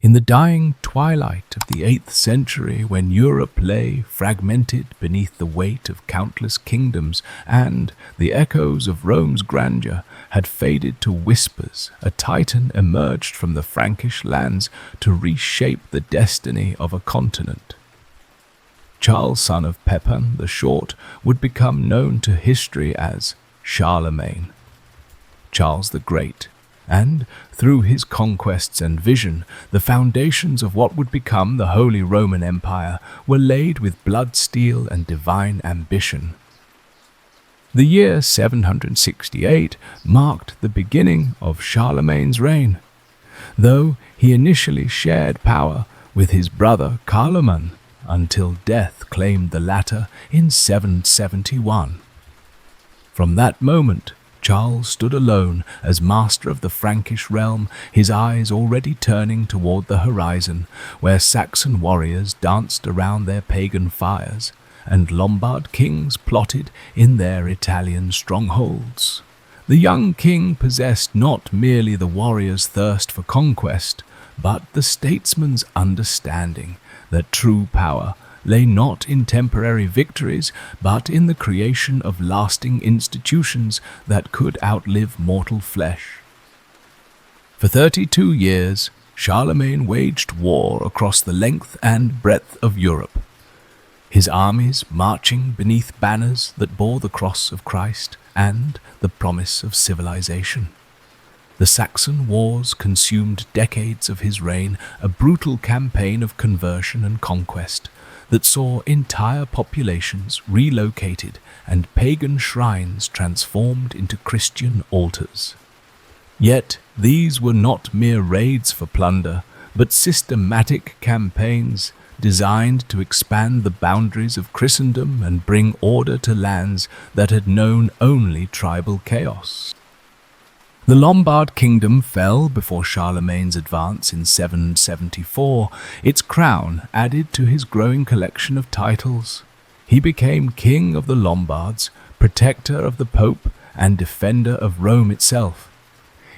In the dying twilight of the 8th century, when Europe lay fragmented beneath the weight of countless kingdoms and the echoes of Rome's grandeur had faded to whispers, a Titan emerged from the Frankish lands to reshape the destiny of a continent. Charles, son of Pepin the Short, would become known to history as Charlemagne, Charles the Great, and through his conquests and vision, the foundations of what would become the Holy Roman Empire were laid with blood steel and divine ambition. The year 768 marked the beginning of Charlemagne's reign, though he initially shared power with his brother Carloman until death claimed the latter in 771. From that moment, Charles stood alone as master of the Frankish realm, his eyes already turning toward the horizon, where Saxon warriors danced around their pagan fires, and Lombard kings plotted in their Italian strongholds. The young king possessed not merely the warrior's thirst for conquest, but the statesman's understanding that true power lay not in temporary victories, but in the creation of lasting institutions that could outlive mortal flesh. For 32 years, Charlemagne waged war across the length and breadth of Europe, his armies marching beneath banners that bore the cross of Christ and the promise of civilization. The Saxon Wars consumed decades of his reign, a brutal campaign of conversion and conquest that saw entire populations relocated and pagan shrines transformed into Christian altars. Yet these were not mere raids for plunder, but systematic campaigns designed to expand the boundaries of Christendom and bring order to lands that had known only tribal chaos. The Lombard kingdom fell before Charlemagne's advance in 774, its crown added to his growing collection of titles. He became king of the Lombards, protector of the Pope, and defender of Rome itself.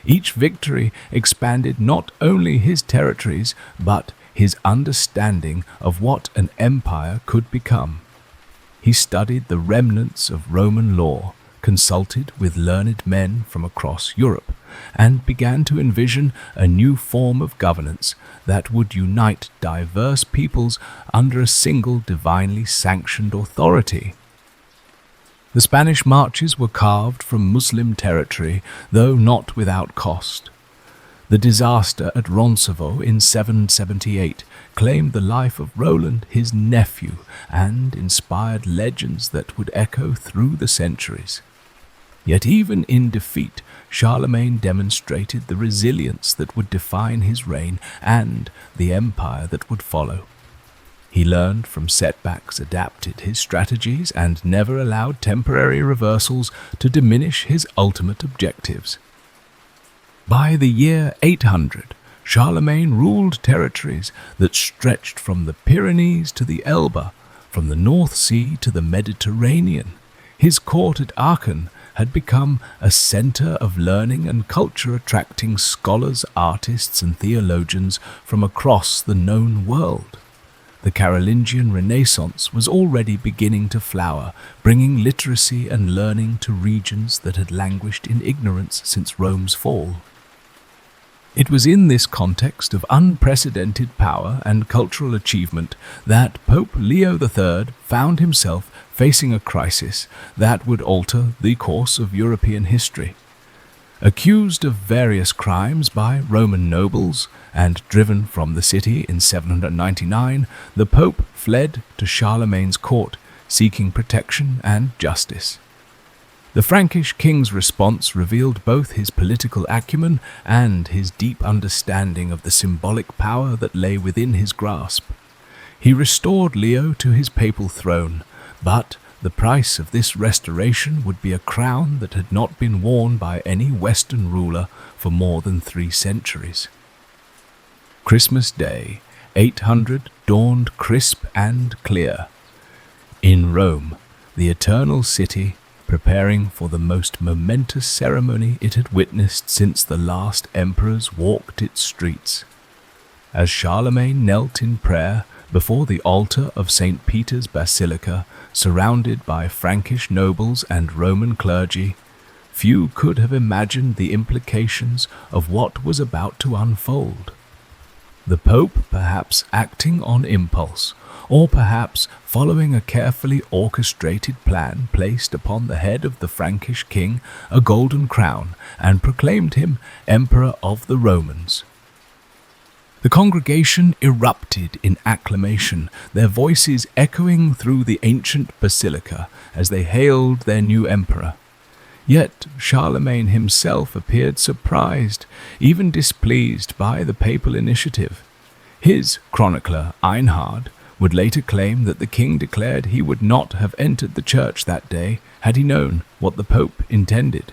Each victory expanded not only his territories, but his understanding of what an empire could become. He studied the remnants of Roman law, consulted with learned men from across Europe, and began to envision a new form of governance that would unite diverse peoples under a single divinely sanctioned authority. The Spanish marches were carved from Muslim territory, though not without cost. The disaster at Roncesvalles in 778 claimed the life of Roland, his nephew, and inspired legends that would echo through the centuries. Yet even in defeat, Charlemagne demonstrated the resilience that would define his reign and the empire that would follow. He learned from setbacks, adapted his strategies, and never allowed temporary reversals to diminish his ultimate objectives. By the year 800, Charlemagne ruled territories that stretched from the Pyrenees to the Elbe, from the North Sea to the Mediterranean. His court at Aachen had become a center of learning and culture, attracting scholars, artists, and theologians from across the known world. The Carolingian Renaissance was already beginning to flower, bringing literacy and learning to regions that had languished in ignorance since Rome's fall. It was in this context of unprecedented power and cultural achievement that Pope Leo III found himself facing a crisis that would alter the course of European history. Accused of various crimes by Roman nobles and driven from the city in 799, the Pope fled to Charlemagne's court, seeking protection and justice. The Frankish king's response revealed both his political acumen and his deep understanding of the symbolic power that lay within his grasp. He restored Leo to his papal throne, but the price of this restoration would be a crown that had not been worn by any Western ruler for more than 3 centuries. Christmas Day, 800, dawned crisp and clear. In Rome, the Eternal City, preparing for the most momentous ceremony it had witnessed since the last emperors walked its streets. as Charlemagne knelt in prayer before the altar of St. Peter's Basilica, surrounded by Frankish nobles and Roman clergy, few could have imagined the implications of what was about to unfold. The Pope, perhaps acting on impulse, or perhaps following a carefully orchestrated plan, placed upon the head of the Frankish king a golden crown and proclaimed him Emperor of the Romans. The congregation erupted in acclamation, their voices echoing through the ancient basilica as they hailed their new emperor. Yet Charlemagne himself appeared surprised, even displeased by the papal initiative. His chronicler, Einhard, would later claim that the king declared he would not have entered the church that day had he known what the Pope intended.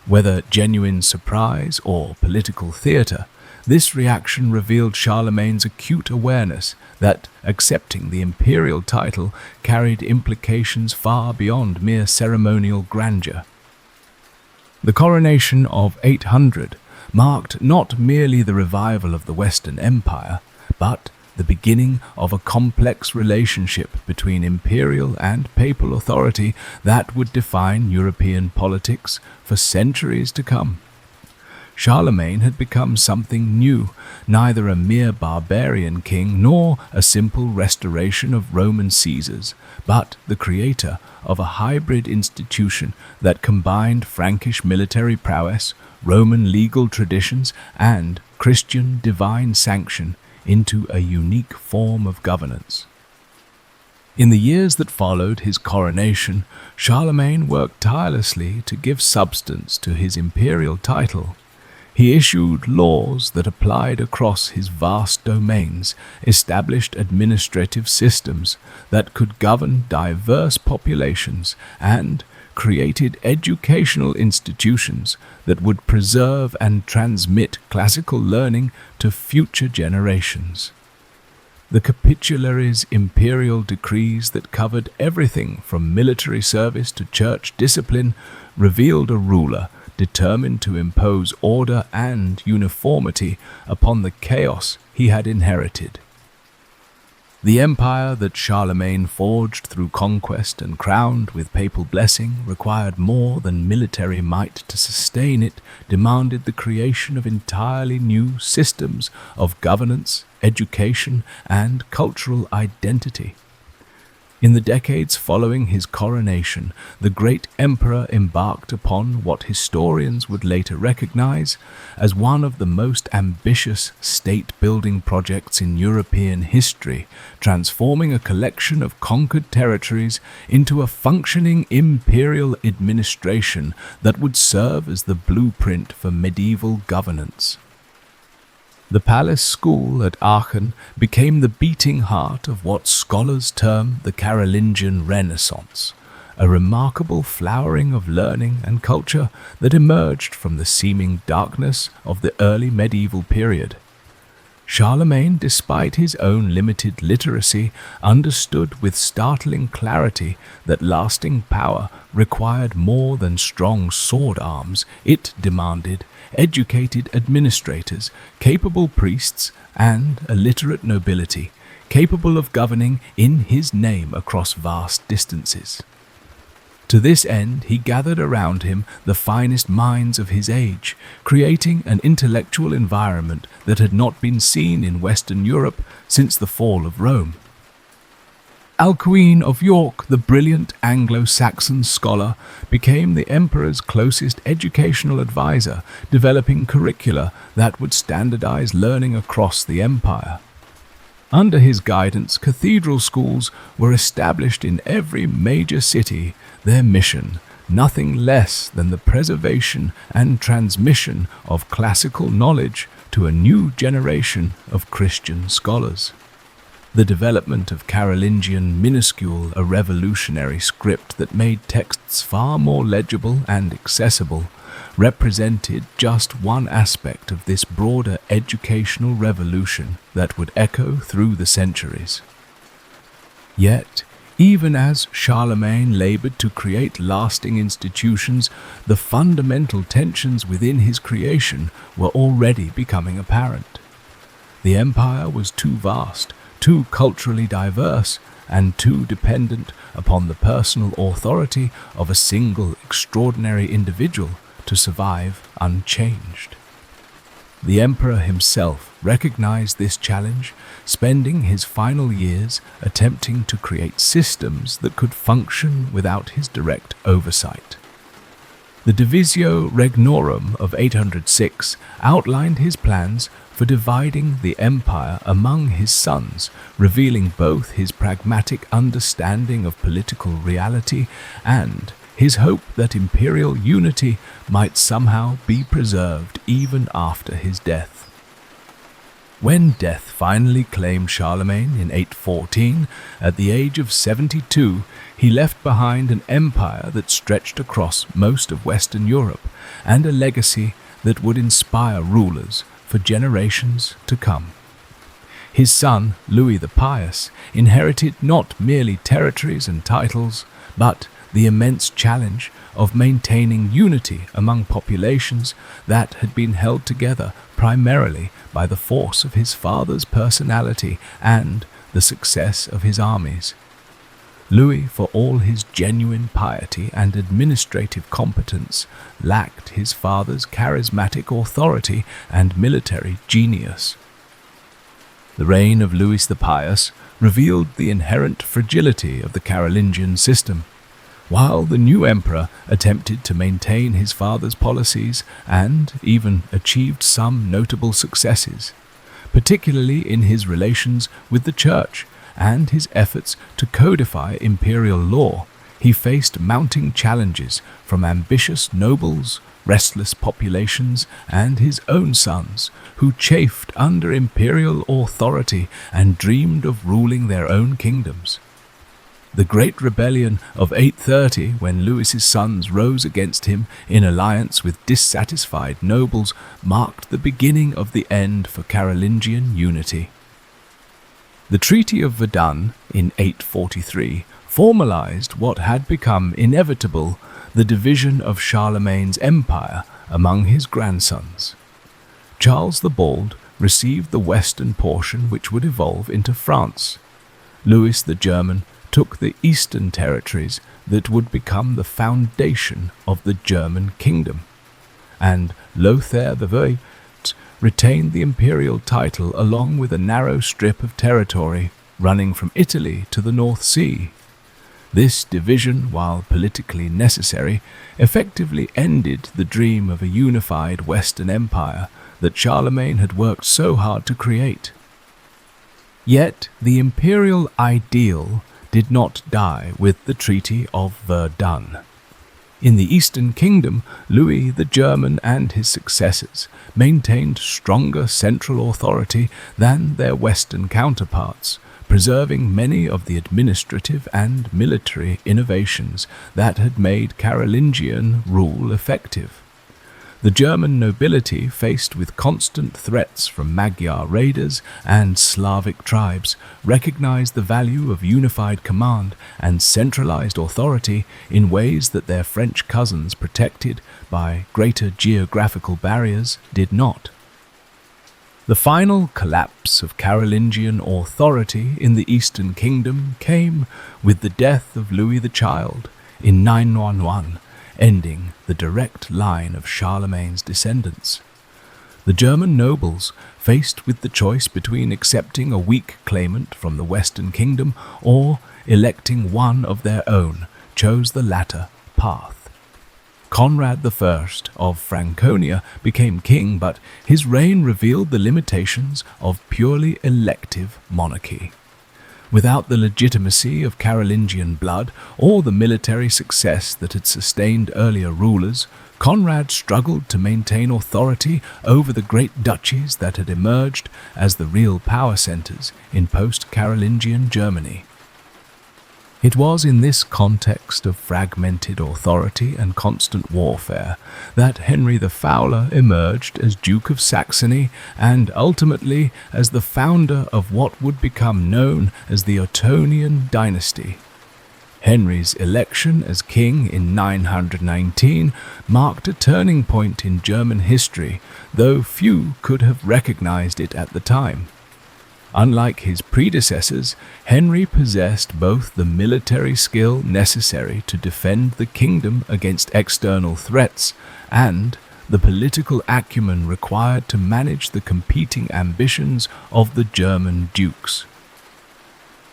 Whether genuine surprise or political theatre, this reaction revealed Charlemagne's acute awareness that accepting the imperial title carried implications far beyond mere ceremonial grandeur. The coronation of 800 marked not merely the revival of the Western Empire, but the beginning of a complex relationship between imperial and papal authority that would define European politics for centuries to come. Charlemagne had become something new, neither a mere barbarian king nor a simple restoration of Roman Caesars, but the creator of a hybrid institution that combined Frankish military prowess, Roman legal traditions, and Christian divine sanction into a unique form of governance. In the years that followed his coronation, Charlemagne worked tirelessly to give substance to his imperial title. He issued laws that applied across his vast domains, established administrative systems that could govern diverse populations, and created educational institutions that would preserve and transmit classical learning to future generations. The Capitularies' imperial decrees that covered everything from military service to church discipline revealed a ruler determined to impose order and uniformity upon the chaos he had inherited. The empire that Charlemagne forged through conquest and crowned with papal blessing required more than military might to sustain it, demanded the creation of entirely new systems of governance, education, and cultural identity. In the decades following his coronation, the great emperor embarked upon what historians would later recognize as one of the most ambitious state-building projects in European history, transforming a collection of conquered territories into a functioning imperial administration that would serve as the blueprint for medieval governance. The palace school at Aachen became the beating heart of what scholars term the Carolingian Renaissance, a remarkable flowering of learning and culture that emerged from the seeming darkness of the early medieval period. Charlemagne, despite his own limited literacy, understood with startling clarity that lasting power required more than strong sword arms. It demanded educated administrators, capable priests, and a literate nobility, capable of governing in his name across vast distances. To this end, he gathered around him the finest minds of his age, creating an intellectual environment that had not been seen in Western Europe since the fall of Rome. Alcuin of York, the brilliant Anglo-Saxon scholar, became the emperor's closest educational advisor, developing curricula that would standardize learning across the empire. Under his guidance, cathedral schools were established in every major city, their mission nothing less than the preservation and transmission of classical knowledge to a new generation of Christian scholars. The development of Carolingian minuscule, a revolutionary script that made texts far more legible and accessible, represented just one aspect of this broader educational revolution that would echo through the centuries. Yet, even as Charlemagne labored to create lasting institutions, the fundamental tensions within his creation were already becoming apparent. The empire was too vast, too culturally diverse, and too dependent upon the personal authority of a single extraordinary individual to survive unchanged. The emperor himself recognized this challenge, spending his final years attempting to create systems that could function without his direct oversight. The Divisio Regnorum of 806 outlined his plans for dividing the empire among his sons, revealing both his pragmatic understanding of political reality and his hope that imperial unity might somehow be preserved even after his death. When death finally claimed Charlemagne in 814, at the age of 72, he left behind an empire that stretched across most of Western Europe and a legacy that would inspire rulers for generations to come. His son, Louis the Pious, inherited not merely territories and titles, but the immense challenge of maintaining unity among populations that had been held together primarily by the force of his father's personality and the success of his armies. Louis, for all his genuine piety and administrative competence, lacked his father's charismatic authority and military genius. The reign of Louis the Pious revealed the inherent fragility of the Carolingian system. While the new emperor attempted to maintain his father's policies and even achieved some notable successes, particularly in his relations with the church and his efforts to codify imperial law, he faced mounting challenges from ambitious nobles, restless populations, and his own sons, who chafed under imperial authority and dreamed of ruling their own kingdoms. The Great Rebellion of 830, when Louis's sons rose against him in alliance with dissatisfied nobles, marked the beginning of the end for Carolingian unity. The Treaty of Verdun in 843 formalized what had become inevitable, the division of Charlemagne's empire among his grandsons. Charles the Bald received the western portion, which would evolve into France. Louis the German took the eastern territories that would become the foundation of the German kingdom, and Lothair the Great retained the imperial title along with a narrow strip of territory running from Italy to the North Sea. This division, while politically necessary, effectively ended the dream of a unified Western Empire that Charlemagne had worked so hard to create. Yet the imperial ideal did not die with the Treaty of Verdun. In the Eastern Kingdom, Louis the German and his successors maintained stronger central authority than their Western counterparts, preserving many of the administrative and military innovations that had made Carolingian rule effective. The German nobility, faced with constant threats from Magyar raiders and Slavic tribes, recognized the value of unified command and centralized authority in ways that their French cousins, protected by greater geographical barriers, did not. The final collapse of Carolingian authority in the Eastern Kingdom came with the death of Louis the Child in 911, ending the direct line of Charlemagne's descendants. The German nobles, faced with the choice between accepting a weak claimant from the Western Kingdom or electing one of their own, chose the latter path. Conrad I of Franconia became king, but his reign revealed the limitations of purely elective monarchy. Without the legitimacy of Carolingian blood or the military success that had sustained earlier rulers, Conrad struggled to maintain authority over the great duchies that had emerged as the real power centers in post-Carolingian Germany. It was in this context of fragmented authority and constant warfare that Henry the Fowler emerged as Duke of Saxony and ultimately as the founder of what would become known as the Ottonian dynasty. Henry's election as king in 919 marked a turning point in German history, though few could have recognized it at the time. Unlike his predecessors, Henry possessed both the military skill necessary to defend the kingdom against external threats and the political acumen required to manage the competing ambitions of the German dukes.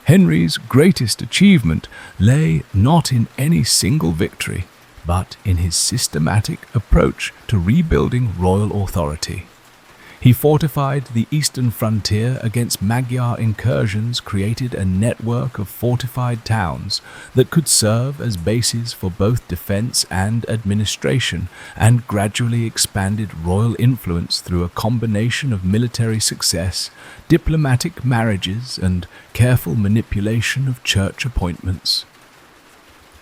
Henry's greatest achievement lay not in any single victory, but in his systematic approach to rebuilding royal authority. He fortified the eastern frontier against Magyar incursions, created a network of fortified towns that could serve as bases for both defense and administration, and gradually expanded royal influence through a combination of military success, diplomatic marriages, and careful manipulation of church appointments.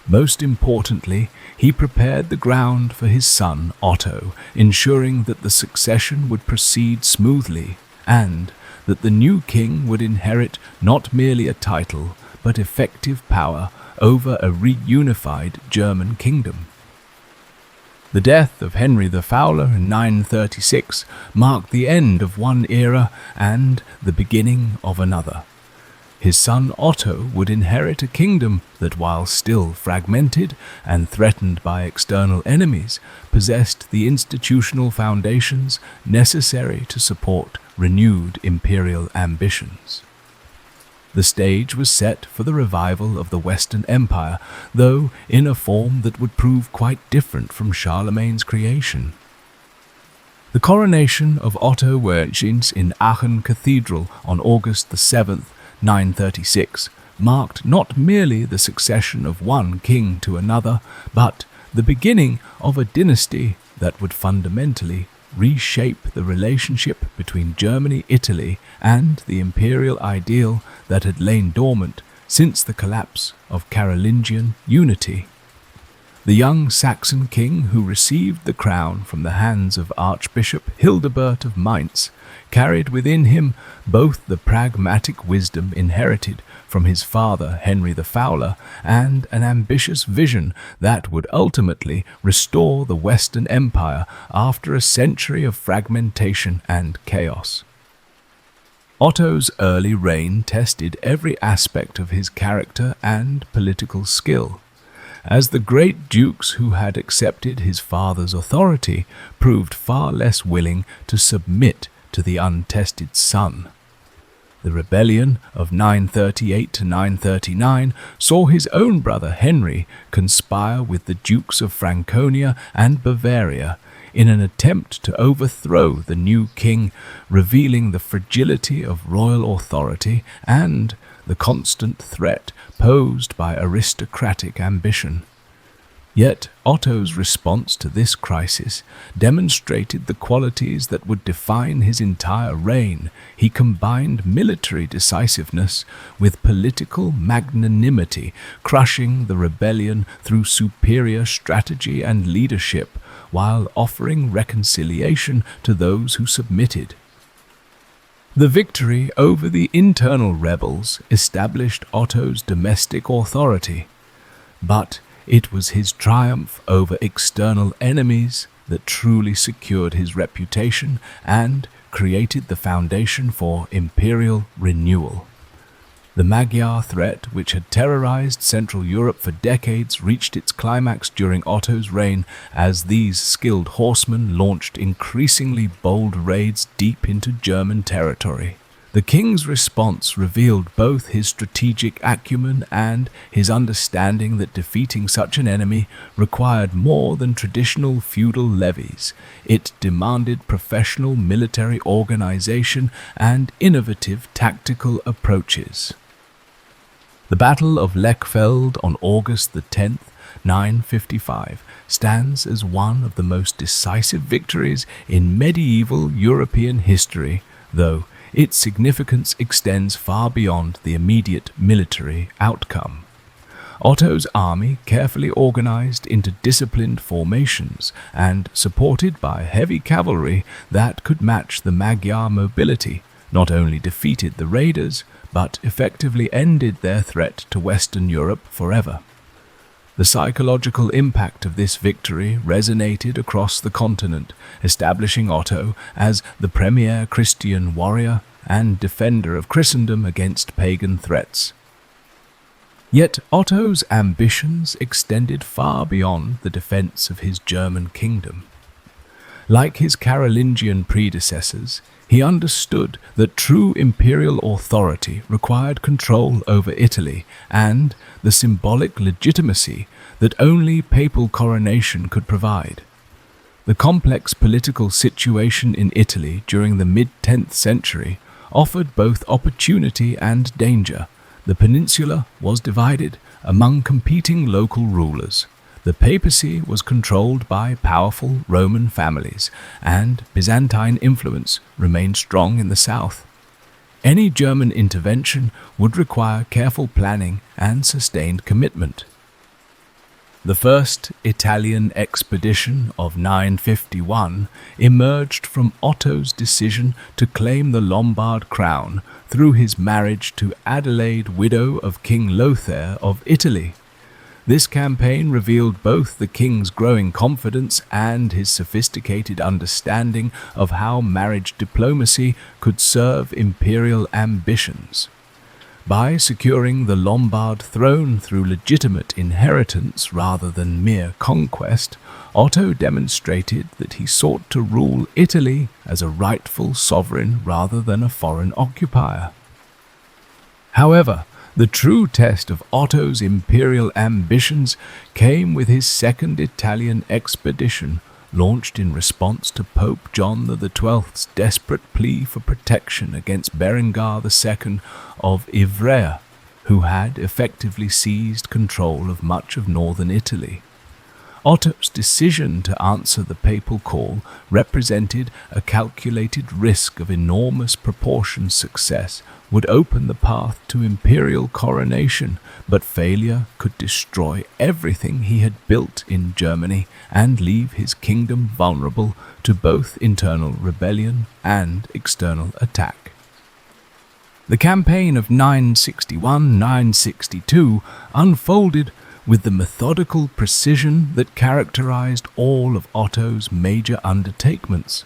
Most importantly, he prepared the ground for his son Otto, ensuring that the succession would proceed smoothly and that the new king would inherit not merely a title, but effective power over a reunified German kingdom. The death of Henry the Fowler in 936 marked the end of one era and the beginning of another. His son Otto would inherit a kingdom that, while still fragmented and threatened by external enemies, possessed the institutional foundations necessary to support renewed imperial ambitions. The stage was set for the revival of the Western Empire, though in a form that would prove quite different from Charlemagne's creation. The coronation of Otto in Aachen Cathedral on August the 7th, 936, marked not merely the succession of one king to another, but the beginning of a dynasty that would fundamentally reshape the relationship between Germany, Italy, and the imperial ideal that had lain dormant since the collapse of Carolingian unity. The young Saxon king who received the crown from the hands of Archbishop Hildebert of Mainz carried within him both the pragmatic wisdom inherited from his father Henry the Fowler and an ambitious vision that would ultimately restore the Western Empire after a century of fragmentation and chaos. Otto's early reign tested every aspect of his character and political skill, as the great dukes who had accepted his father's authority proved far less willing to submit to the untested son. The rebellion of 938 to 939 saw his own brother Henry conspire with the dukes of Franconia and Bavaria in an attempt to overthrow the new king, revealing the fragility of royal authority and the constant threat posed by aristocratic ambition. Yet Otto's response to this crisis demonstrated the qualities that would define his entire reign. He combined military decisiveness with political magnanimity, crushing the rebellion through superior strategy and leadership, while offering reconciliation to those who submitted. The victory over the internal rebels established Otto's domestic authority, but it was his triumph over external enemies that truly secured his reputation and created the foundation for imperial renewal. The Magyar threat, which had terrorized Central Europe for decades, reached its climax during Otto's reign as these skilled horsemen launched increasingly bold raids deep into German territory. The king's response revealed both his strategic acumen and his understanding that defeating such an enemy required more than traditional feudal levies. It demanded professional military organization and innovative tactical approaches. The Battle of Lechfeld on August the 10th, 955, stands as one of the most decisive victories in medieval European history, though its significance extends far beyond the immediate military outcome. Otto's army, carefully organized into disciplined formations and supported by heavy cavalry that could match the Magyar mobility, not only defeated the raiders, but effectively ended their threat to Western Europe forever. The psychological impact of this victory resonated across the continent, establishing Otto as the premier Christian warrior and defender of Christendom against pagan threats. Yet Otto's ambitions extended far beyond the defense of his German kingdom. Like his Carolingian predecessors, he understood that true imperial authority required control over Italy and the symbolic legitimacy that only papal coronation could provide. The complex political situation in Italy during the mid-10th century offered both opportunity and danger. The peninsula was divided among competing local rulers. The papacy was controlled by powerful Roman families, and Byzantine influence remained strong in the south. Any German intervention would require careful planning and sustained commitment. The first Italian expedition of 951 emerged from Otto's decision to claim the Lombard crown through his marriage to Adelaide, widow of King Lothair of Italy. This campaign revealed both the king's growing confidence and his sophisticated understanding of how marriage diplomacy could serve imperial ambitions. By securing the Lombard throne through legitimate inheritance rather than mere conquest, Otto demonstrated that he sought to rule Italy as a rightful sovereign rather than a foreign occupier. However, the true test of Otto's imperial ambitions came with his second Italian expedition, launched in response to Pope John XII's desperate plea for protection against Berengar II of Ivrea, who had effectively seized control of much of northern Italy. Otto's decision to answer the papal call represented a calculated risk of enormous proportions. Success would open the path to imperial coronation, but failure could destroy everything he had built in Germany and leave his kingdom vulnerable to both internal rebellion and external attack. The campaign of 961-962 unfolded with the methodical precision that characterized all of Otto's major undertakings.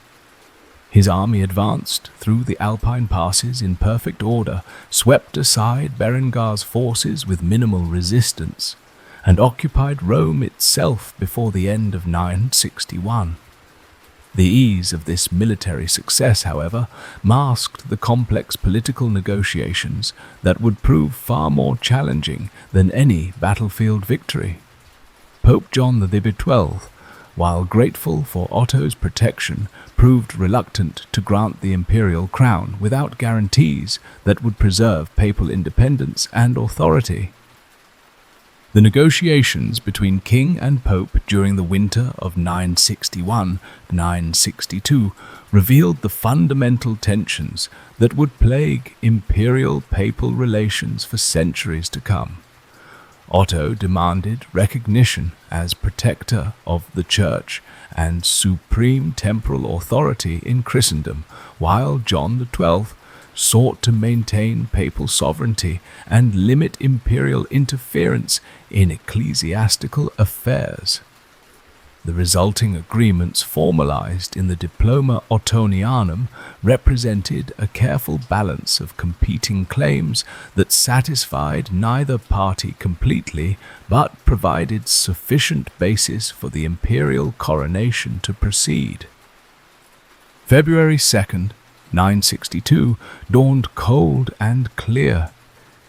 His army advanced through the Alpine passes in perfect order, swept aside Berengar's forces with minimal resistance, and occupied Rome itself before the end of 961. The ease of this military success, however, masked the complex political negotiations that would prove far more challenging than any battlefield victory. Pope John XII, while grateful for Otto's protection, proved reluctant to grant the imperial crown without guarantees that would preserve papal independence and authority. The negotiations between king and pope during the winter of 961-962 revealed the fundamental tensions that would plague imperial-papal relations for centuries to come. Otto demanded recognition as protector of the Church and supreme temporal authority in Christendom, while John XII sought to maintain papal sovereignty and limit imperial interference in ecclesiastical affairs. The resulting agreements, formalized in the Diploma Ottonianum, represented a careful balance of competing claims that satisfied neither party completely, but provided sufficient basis for the imperial coronation to proceed. February 2nd, 962 dawned cold and clear.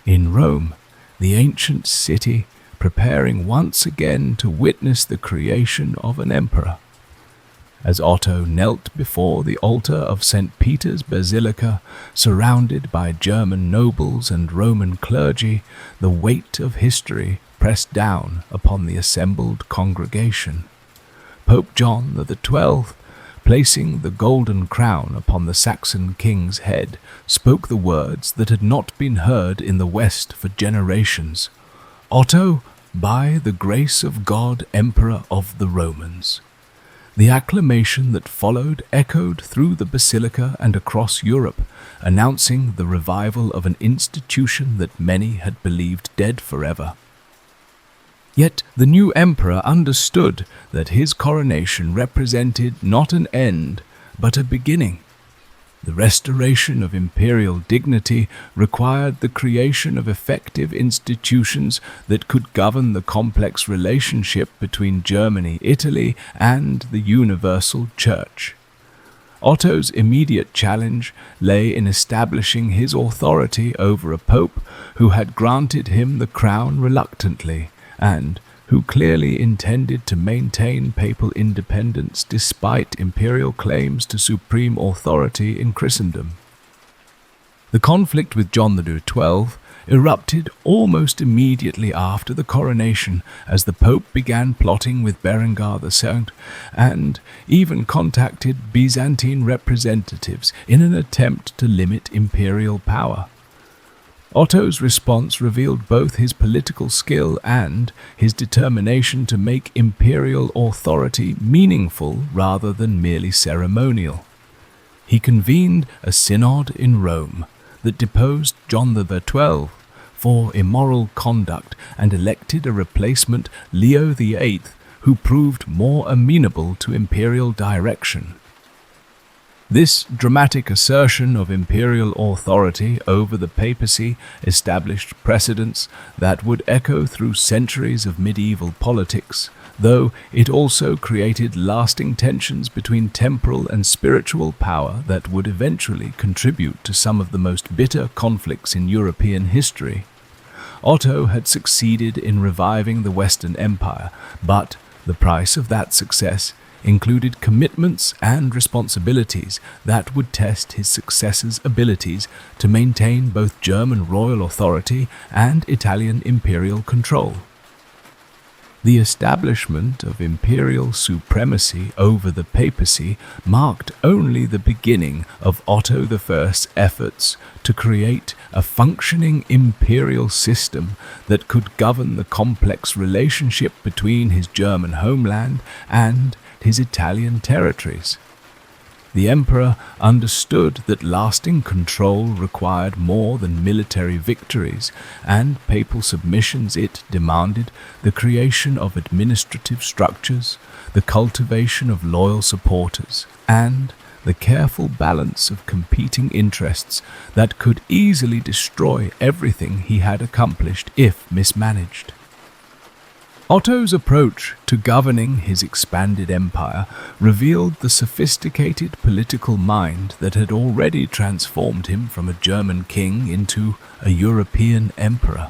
In Rome, the ancient city preparing once again to witness the creation of an emperor. As Otto knelt before the altar of St. Peter's Basilica, surrounded by German nobles and Roman clergy, the weight of history pressed down upon the assembled congregation. Pope John XII, placing the golden crown upon the Saxon king's head, spoke the words that had not been heard in the West for generations. Otto, by the grace of God, Emperor of the Romans. The acclamation that followed echoed through the basilica and across Europe, announcing the revival of an institution that many had believed dead forever. Yet the new emperor understood that his coronation represented not an end, but a beginning. The restoration of imperial dignity required the creation of effective institutions that could govern the complex relationship between Germany, Italy, and the universal church. Otto's immediate challenge lay in establishing his authority over a pope who had granted him the crown reluctantly, and who clearly intended to maintain papal independence despite imperial claims to supreme authority in Christendom. The conflict with John XII erupted almost immediately after the coronation, as the Pope began plotting with Berengar II and even contacted Byzantine representatives in an attempt to limit imperial power. Otto's response revealed both his political skill and his determination to make imperial authority meaningful rather than merely ceremonial. He convened a synod in Rome that deposed John XII for immoral conduct and elected a replacement, Leo VIII, who proved more amenable to imperial direction. This dramatic assertion of imperial authority over the papacy established precedents that would echo through centuries of medieval politics, though it also created lasting tensions between temporal and spiritual power that would eventually contribute to some of the most bitter conflicts in European history. Otto had succeeded in reviving the Western Empire, but the price of that success included commitments and responsibilities that would test his successor's abilities to maintain both German royal authority and Italian imperial control. The establishment of imperial supremacy over the papacy marked only the beginning of Otto I's efforts to create a functioning imperial system that could govern the complex relationship between his German homeland and his Italian territories. The emperor understood that lasting control required more than military victories, and papal submissions. It demanded the creation of administrative structures, the cultivation of loyal supporters, and the careful balance of competing interests that could easily destroy everything he had accomplished if mismanaged. Otto's approach to governing his expanded empire revealed the sophisticated political mind that had already transformed him from a German king into a European emperor.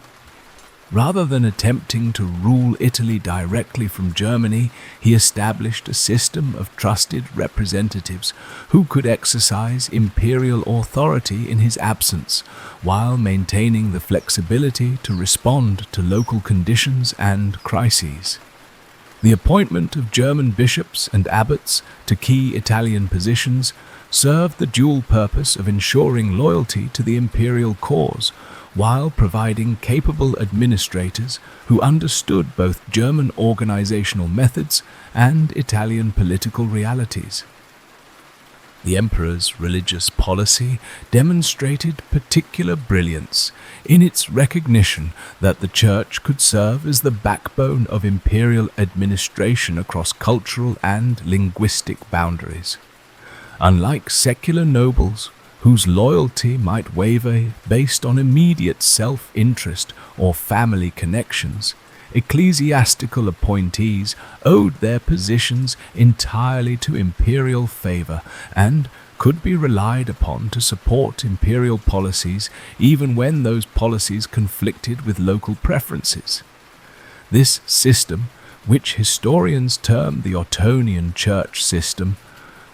Rather than attempting to rule Italy directly from Germany, he established a system of trusted representatives who could exercise imperial authority in his absence, while maintaining the flexibility to respond to local conditions and crises. The appointment of German bishops and abbots to key Italian positions served the dual purpose of ensuring loyalty to the imperial cause, while providing capable administrators who understood both German organizational methods and Italian political realities. The emperor's religious policy demonstrated particular brilliance in its recognition that the church could serve as the backbone of imperial administration across cultural and linguistic boundaries. Unlike secular nobles, whose loyalty might waver based on immediate self-interest or family connections, ecclesiastical appointees owed their positions entirely to imperial favor and could be relied upon to support imperial policies even when those policies conflicted with local preferences. This system, which historians term the Ottonian church system,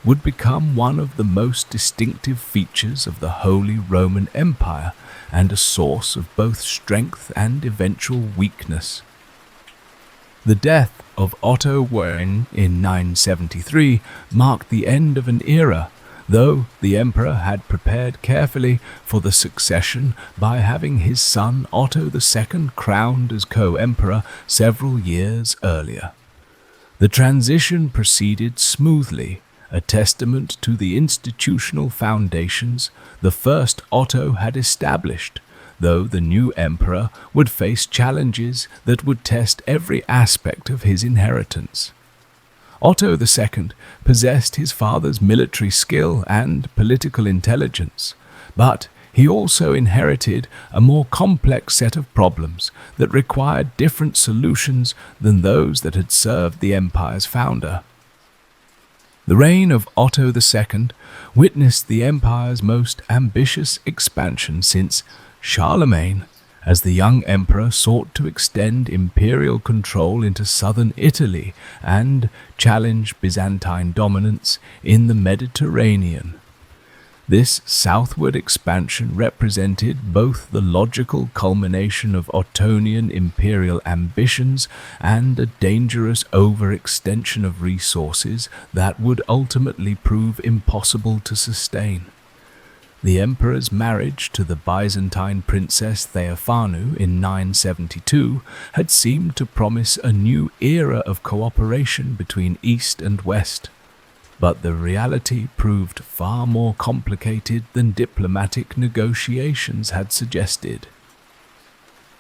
would become one of the most distinctive features of the Holy Roman Empire and a source of both strength and eventual weakness. The death of Otto III in 973 marked the end of an era, though the emperor had prepared carefully for the succession by having his son Otto II crowned as co-emperor several years earlier. The transition proceeded smoothly, a testament to the institutional foundations the first Otto had established, though the new emperor would face challenges that would test every aspect of his inheritance. Otto II possessed his father's military skill and political intelligence, but he also inherited a more complex set of problems that required different solutions than those that had served the empire's founder. The reign of Otto II witnessed the empire's most ambitious expansion since Charlemagne, as the young emperor sought to extend imperial control into southern Italy and challenge Byzantine dominance in the Mediterranean. This southward expansion represented both the logical culmination of Ottonian imperial ambitions and a dangerous overextension of resources that would ultimately prove impossible to sustain. The emperor's marriage to the Byzantine princess Theophanu in 972 had seemed to promise a new era of cooperation between East and West. But the reality proved far more complicated than diplomatic negotiations had suggested.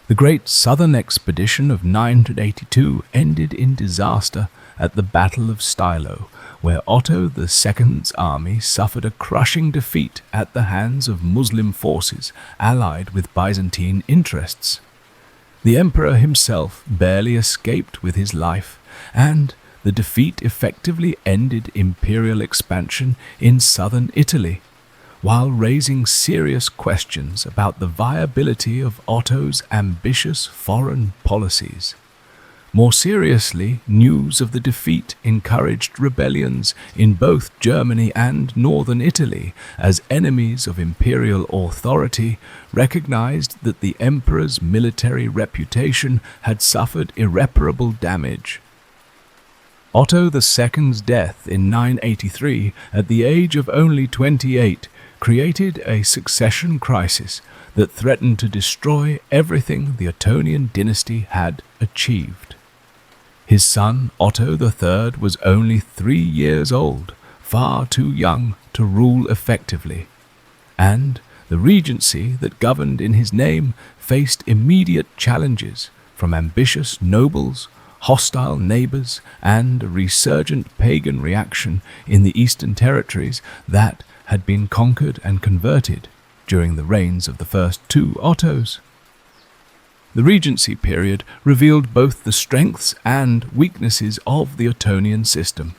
The Great Southern Expedition of 982 ended in disaster at the Battle of Stylo, where Otto II's army suffered a crushing defeat at the hands of Muslim forces allied with Byzantine interests. The emperor himself barely escaped with his life, and the defeat effectively ended imperial expansion in southern Italy, while raising serious questions about the viability of Otto's ambitious foreign policies. More seriously, news of the defeat encouraged rebellions in both Germany and northern Italy, as enemies of imperial authority recognized that the emperor's military reputation had suffered irreparable damage. Otto II's death in 983, at the age of only 28, created a succession crisis that threatened to destroy everything the Ottonian dynasty had achieved. His son Otto III was only 3 years old, far too young to rule effectively, and the regency that governed in his name faced immediate challenges from ambitious nobles, hostile neighbors, and a resurgent pagan reaction in the eastern territories that had been conquered and converted during the reigns of the first 2 Ottos. The regency period revealed both the strengths and weaknesses of the Ottonian system.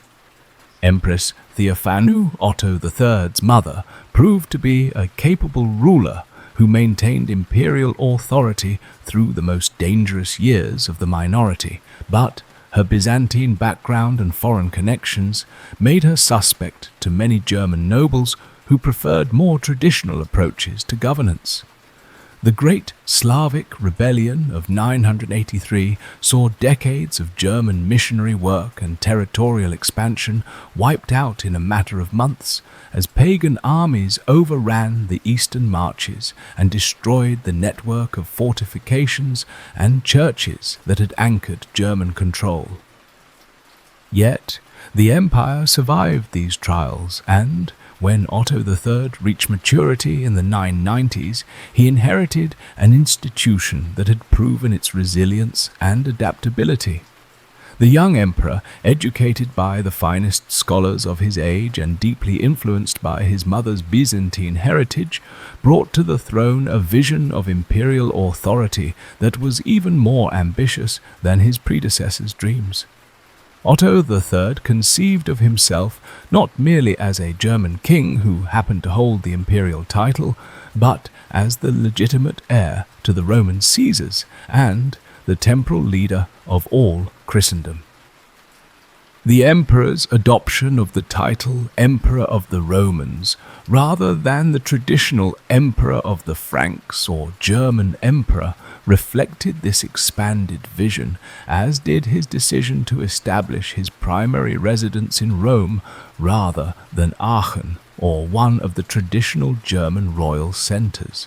Empress Theophanu, Otto III's mother, proved to be a capable ruler who maintained imperial authority through the most dangerous years of the minority, but her Byzantine background and foreign connections made her suspect to many German nobles who preferred more traditional approaches to governance. The Great Slavic Rebellion of 983 saw decades of German missionary work and territorial expansion wiped out in a matter of months, as pagan armies overran the eastern marches and destroyed the network of fortifications and churches that had anchored German control. Yet, the empire survived these trials, and when Otto III reached maturity in the 990s, he inherited an institution that had proven its resilience and adaptability. The young emperor, educated by the finest scholars of his age and deeply influenced by his mother's Byzantine heritage, brought to the throne a vision of imperial authority that was even more ambitious than his predecessors' dreams. Otto III conceived of himself not merely as a German king who happened to hold the imperial title, but as the legitimate heir to the Roman Caesars and the temporal leader of all Christendom. The emperor's adoption of the title Emperor of the Romans, rather than the traditional Emperor of the Franks or German Emperor, reflected this expanded vision, as did his decision to establish his primary residence in Rome rather than Aachen or one of the traditional German royal centers.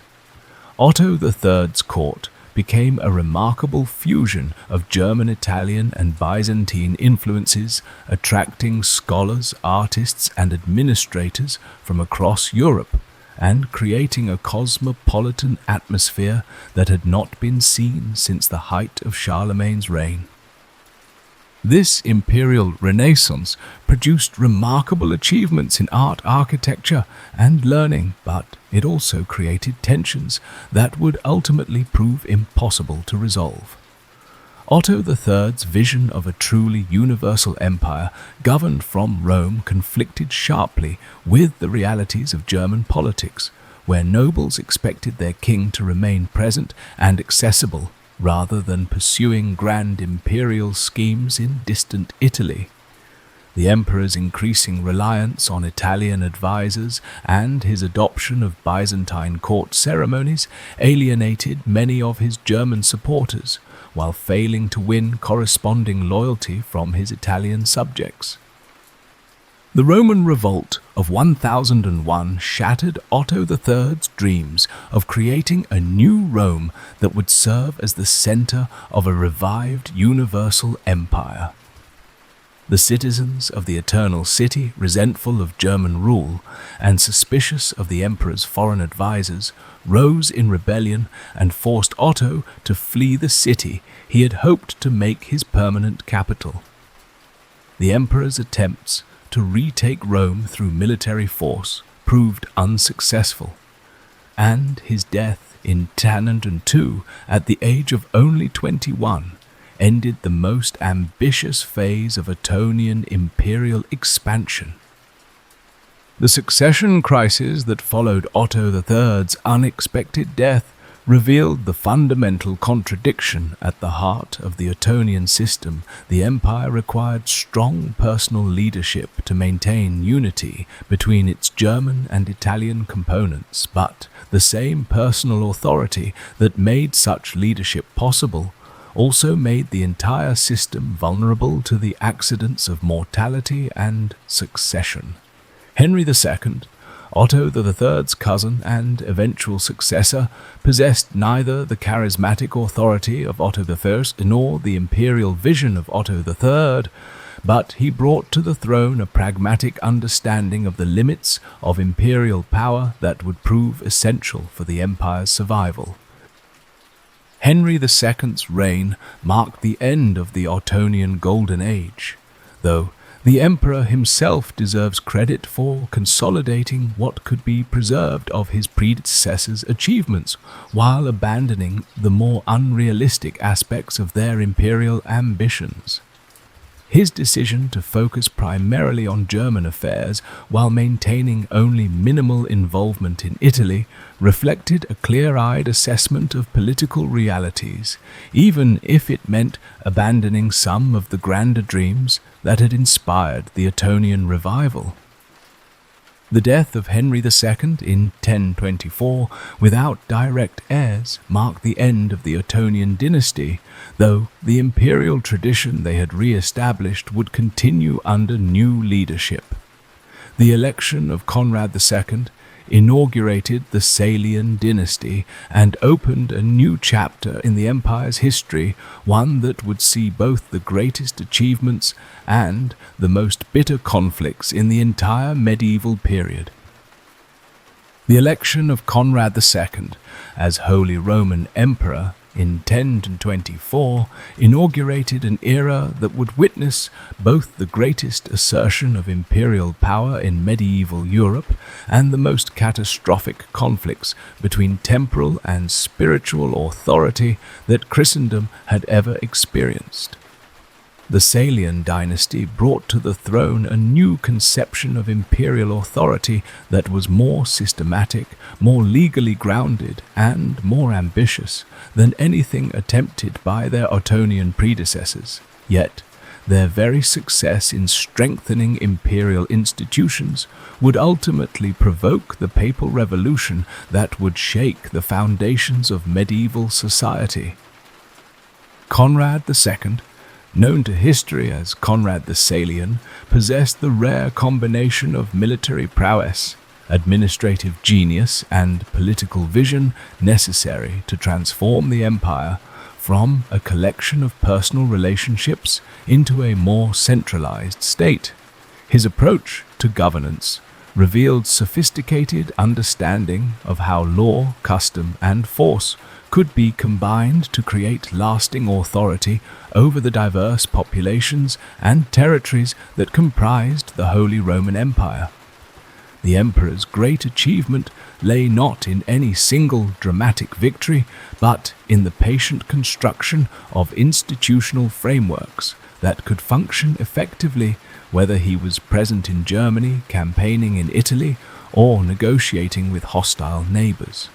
Otto III's court became a remarkable fusion of German, Italian, and Byzantine influences, attracting scholars, artists, and administrators from across Europe, and creating a cosmopolitan atmosphere that had not been seen since the height of Charlemagne's reign. This imperial renaissance produced remarkable achievements in art, architecture, and learning, but it also created tensions that would ultimately prove impossible to resolve. Otto III's vision of a truly universal empire governed from Rome conflicted sharply with the realities of German politics, where nobles expected their king to remain present and accessible rather than pursuing grand imperial schemes in distant Italy. The emperor's increasing reliance on Italian advisors and his adoption of Byzantine court ceremonies alienated many of his German supporters, while failing to win corresponding loyalty from his Italian subjects. The Roman revolt of 1001 shattered Otto III's dreams of creating a new Rome that would serve as the center of a revived universal empire. The citizens of the Eternal City, resentful of German rule and suspicious of the emperor's foreign advisors, rose in rebellion and forced Otto to flee the city he had hoped to make his permanent capital. The emperor's attempts to retake Rome through military force proved unsuccessful, and his death in 1002 at the age of only 21 ended the most ambitious phase of Ottonian imperial expansion. The succession crisis that followed Otto III's unexpected death revealed the fundamental contradiction at the heart of the Ottonian system. The empire required strong personal leadership to maintain unity between its German and Italian components, but the same personal authority that made such leadership possible also made the entire system vulnerable to the accidents of mortality and succession. Henry II, Otto III's cousin and eventual successor, possessed neither the charismatic authority of Otto I nor the imperial vision of Otto III, but he brought to the throne a pragmatic understanding of the limits of imperial power that would prove essential for the empire's survival. Henry II's reign marked the end of the Ottonian Golden Age, though the emperor himself deserves credit for consolidating what could be preserved of his predecessors' achievements while abandoning the more unrealistic aspects of their imperial ambitions. His decision to focus primarily on German affairs while maintaining only minimal involvement in Italy reflected a clear-eyed assessment of political realities, even if it meant abandoning some of the grander dreams that had inspired the Ottonian revival. The death of Henry II in 1024 without direct heirs marked the end of the Ottonian dynasty, though the imperial tradition they had re-established would continue under new leadership. The election of Conrad II inaugurated the Salian dynasty and opened a new chapter in the empire's history, one that would see both the greatest achievements and the most bitter conflicts in the entire medieval period. The election of Conrad II as Holy Roman Emperor in 1024 inaugurated an era that would witness both the greatest assertion of imperial power in medieval Europe and the most catastrophic conflicts between temporal and spiritual authority that Christendom had ever experienced. The Salian dynasty brought to the throne a new conception of imperial authority that was more systematic, more legally grounded, and more ambitious than anything attempted by their Ottonian predecessors. Yet, their very success in strengthening imperial institutions would ultimately provoke the papal revolution that would shake the foundations of medieval society. Conrad II, known to history as Conrad the Salian, possessed the rare combination of military prowess, administrative genius, and political vision necessary to transform the empire from a collection of personal relationships into a more centralized state. His approach to governance revealed sophisticated understanding of how law, custom, and force could be combined to create lasting authority over the diverse populations and territories that comprised the Holy Roman Empire. The emperor's great achievement lay not in any single dramatic victory, but in the patient construction of institutional frameworks that could function effectively whether he was present in Germany, campaigning in Italy, or negotiating with hostile neighbors.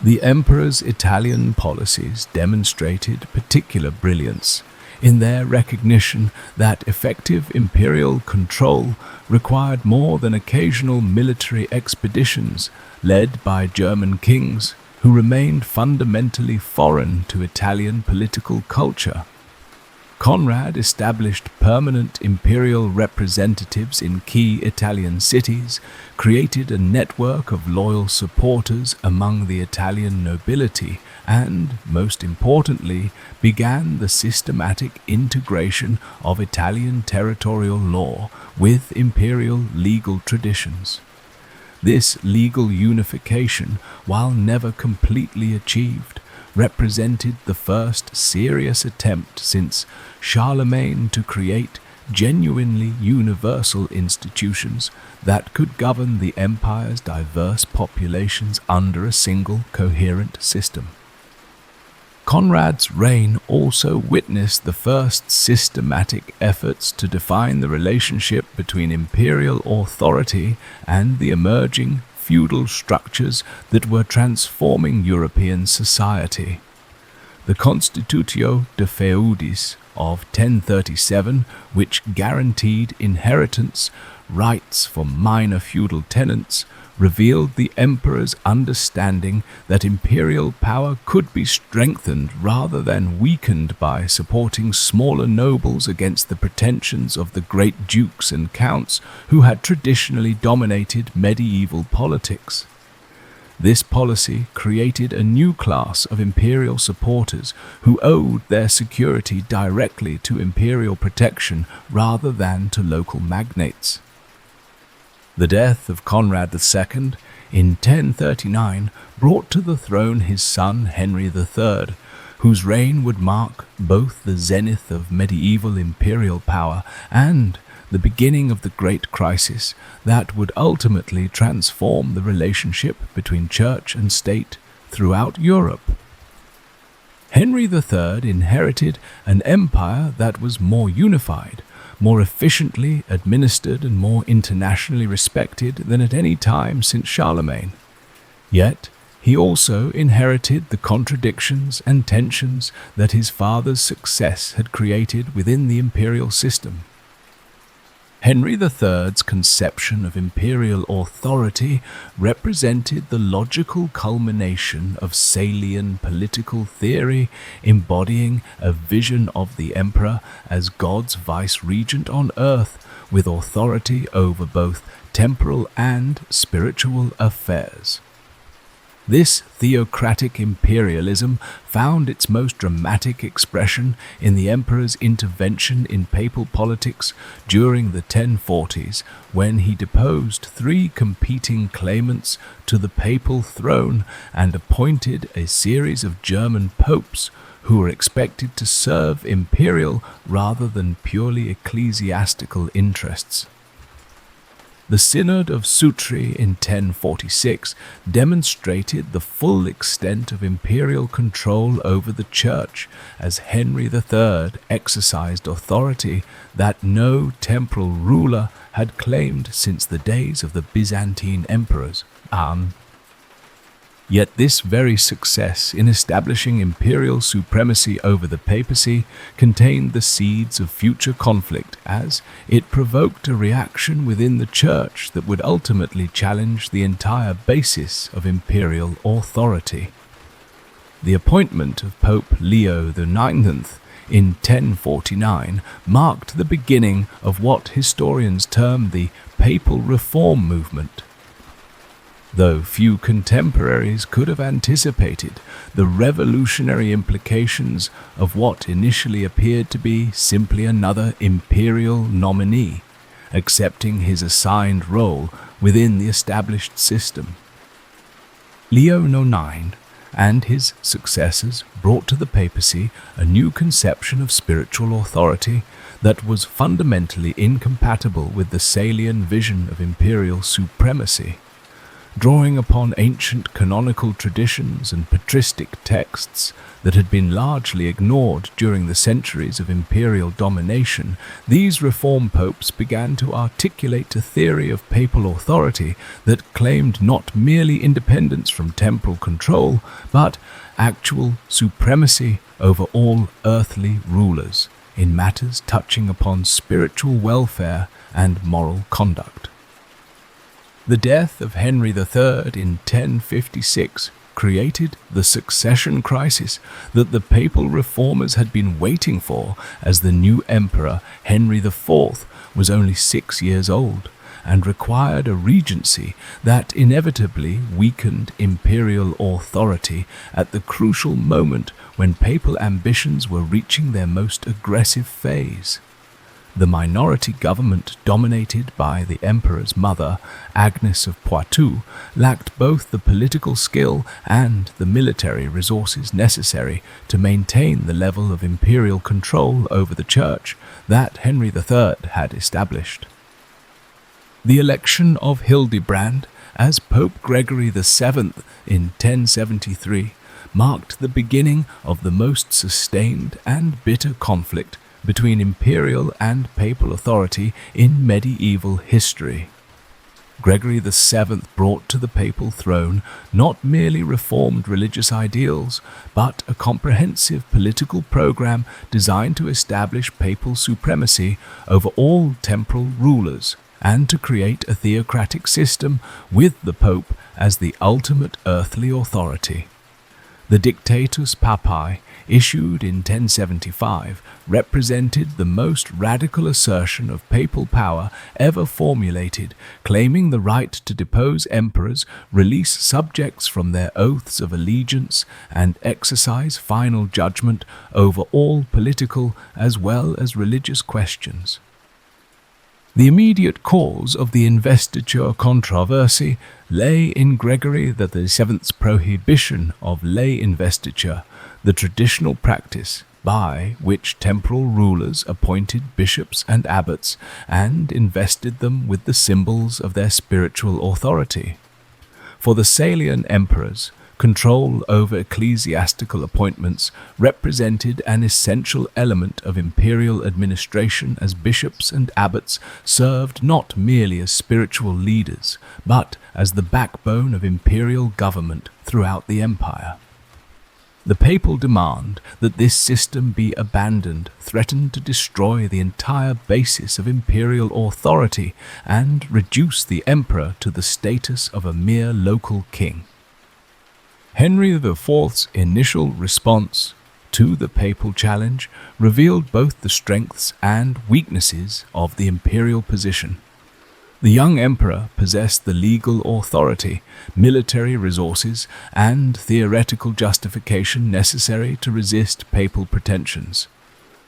The emperor's Italian policies demonstrated particular brilliance in their recognition that effective imperial control required more than occasional military expeditions led by German kings who remained fundamentally foreign to Italian political culture. Conrad established permanent imperial representatives in key Italian cities, created a network of loyal supporters among the Italian nobility, and, most importantly, began the systematic integration of Italian territorial law with imperial legal traditions. This legal unification, while never completely achieved, represented the first serious attempt since Charlemagne to create genuinely universal institutions that could govern the empire's diverse populations under a single coherent system. Conrad's reign also witnessed the first systematic efforts to define the relationship between imperial authority and the emerging feudal structures that were transforming European society. The Constitutio de Feudis of 1037, which guaranteed inheritance rights for minor feudal tenants, revealed the emperor's understanding that imperial power could be strengthened rather than weakened by supporting smaller nobles against the pretensions of the great dukes and counts who had traditionally dominated medieval politics. This policy created a new class of imperial supporters who owed their security directly to imperial protection rather than to local magnates. The death of Conrad II in 1039 brought to the throne his son Henry III, whose reign would mark both the zenith of medieval imperial power and the beginning of the Great Crisis that would ultimately transform the relationship between church and state throughout Europe. Henry III inherited an empire that was more unified, more efficiently administered and more internationally respected than at any time since Charlemagne. Yet, he also inherited the contradictions and tensions that his father's success had created within the imperial system. Henry III's conception of imperial authority represented the logical culmination of Salian political theory, embodying a vision of the emperor as God's vice-regent on earth, with authority over both temporal and spiritual affairs. This theocratic imperialism found its most dramatic expression in the emperor's intervention in papal politics during the 1040s, when he deposed 3 competing claimants to the papal throne and appointed a series of German popes who were expected to serve imperial rather than purely ecclesiastical interests. The Synod of Sutri in 1046 demonstrated the full extent of imperial control over the Church, as Henry III exercised authority that no temporal ruler had claimed since the days of the Byzantine emperors. Yet this very success in establishing imperial supremacy over the papacy contained the seeds of future conflict, as it provoked a reaction within the Church that would ultimately challenge the entire basis of imperial authority. The appointment of Pope Leo IX in 1049 marked the beginning of what historians term the Papal Reform movement. Though few contemporaries could have anticipated the revolutionary implications of what initially appeared to be simply another imperial nominee, accepting his assigned role within the established system. Leo IX and his successors brought to the papacy a new conception of spiritual authority that was fundamentally incompatible with the Salian vision of imperial supremacy. Drawing upon ancient canonical traditions and patristic texts that had been largely ignored during the centuries of imperial domination, these reform popes began to articulate a theory of papal authority that claimed not merely independence from temporal control, but actual supremacy over all earthly rulers in matters touching upon spiritual welfare and moral conduct. The death of Henry III in 1056 created the succession crisis that the papal reformers had been waiting for, as the new emperor, Henry IV, was only 6 years old and required a regency that inevitably weakened imperial authority at the crucial moment when papal ambitions were reaching their most aggressive phase. The minority government, dominated by the emperor's mother, Agnes of Poitou, lacked both the political skill and the military resources necessary to maintain the level of imperial control over the church that Henry III had established. The election of Hildebrand as Pope Gregory VII in 1073 marked the beginning of the most sustained and bitter conflict between imperial and papal authority in medieval history. Gregory VII brought to the papal throne not merely reformed religious ideals, but a comprehensive political program designed to establish papal supremacy over all temporal rulers and to create a theocratic system with the Pope as the ultimate earthly authority. The Dictatus Papae, issued in 1075, represented the most radical assertion of papal power ever formulated, claiming the right to depose emperors, release subjects from their oaths of allegiance, and exercise final judgment over all political as well as religious questions. The immediate cause of the investiture controversy lay in Gregory VII's prohibition of lay investiture, the traditional practice by which temporal rulers appointed bishops and abbots and invested them with the symbols of their spiritual authority. For the Salian emperors, control over ecclesiastical appointments represented an essential element of imperial administration, as bishops and abbots served not merely as spiritual leaders, but as the backbone of imperial government throughout the empire. The papal demand that this system be abandoned threatened to destroy the entire basis of imperial authority and reduce the emperor to the status of a mere local king. Henry IV's initial response to the papal challenge revealed both the strengths and weaknesses of the imperial position. The young emperor possessed the legal authority, military resources, and theoretical justification necessary to resist papal pretensions.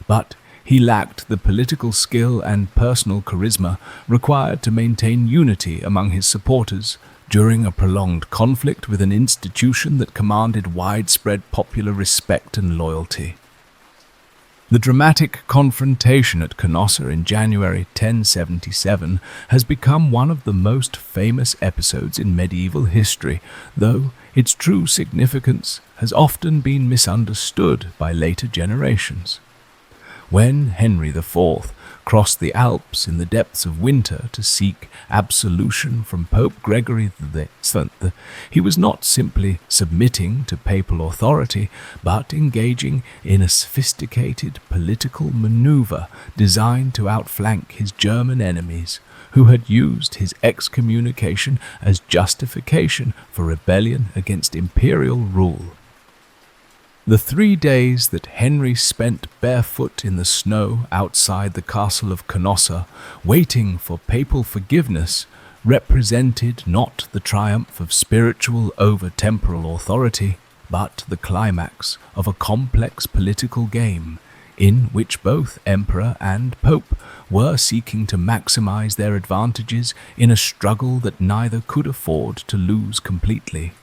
But he lacked the political skill and personal charisma required to maintain unity among his supporters during a prolonged conflict with an institution that commanded widespread popular respect and loyalty. The dramatic confrontation at Canossa in January 1077 has become one of the most famous episodes in medieval history, though its true significance has often been misunderstood by later generations. When Henry IV crossed the Alps in the depths of winter to seek absolution from Pope Gregory VII, he was not simply submitting to papal authority, but engaging in a sophisticated political maneuver designed to outflank his German enemies, who had used his excommunication as justification for rebellion against imperial rule. The 3 days that Henry spent barefoot in the snow outside the castle of Canossa, waiting for papal forgiveness, represented not the triumph of spiritual over temporal authority, but the climax of a complex political game, in which both emperor and pope were seeking to maximize their advantages in a struggle that neither could afford to lose completely.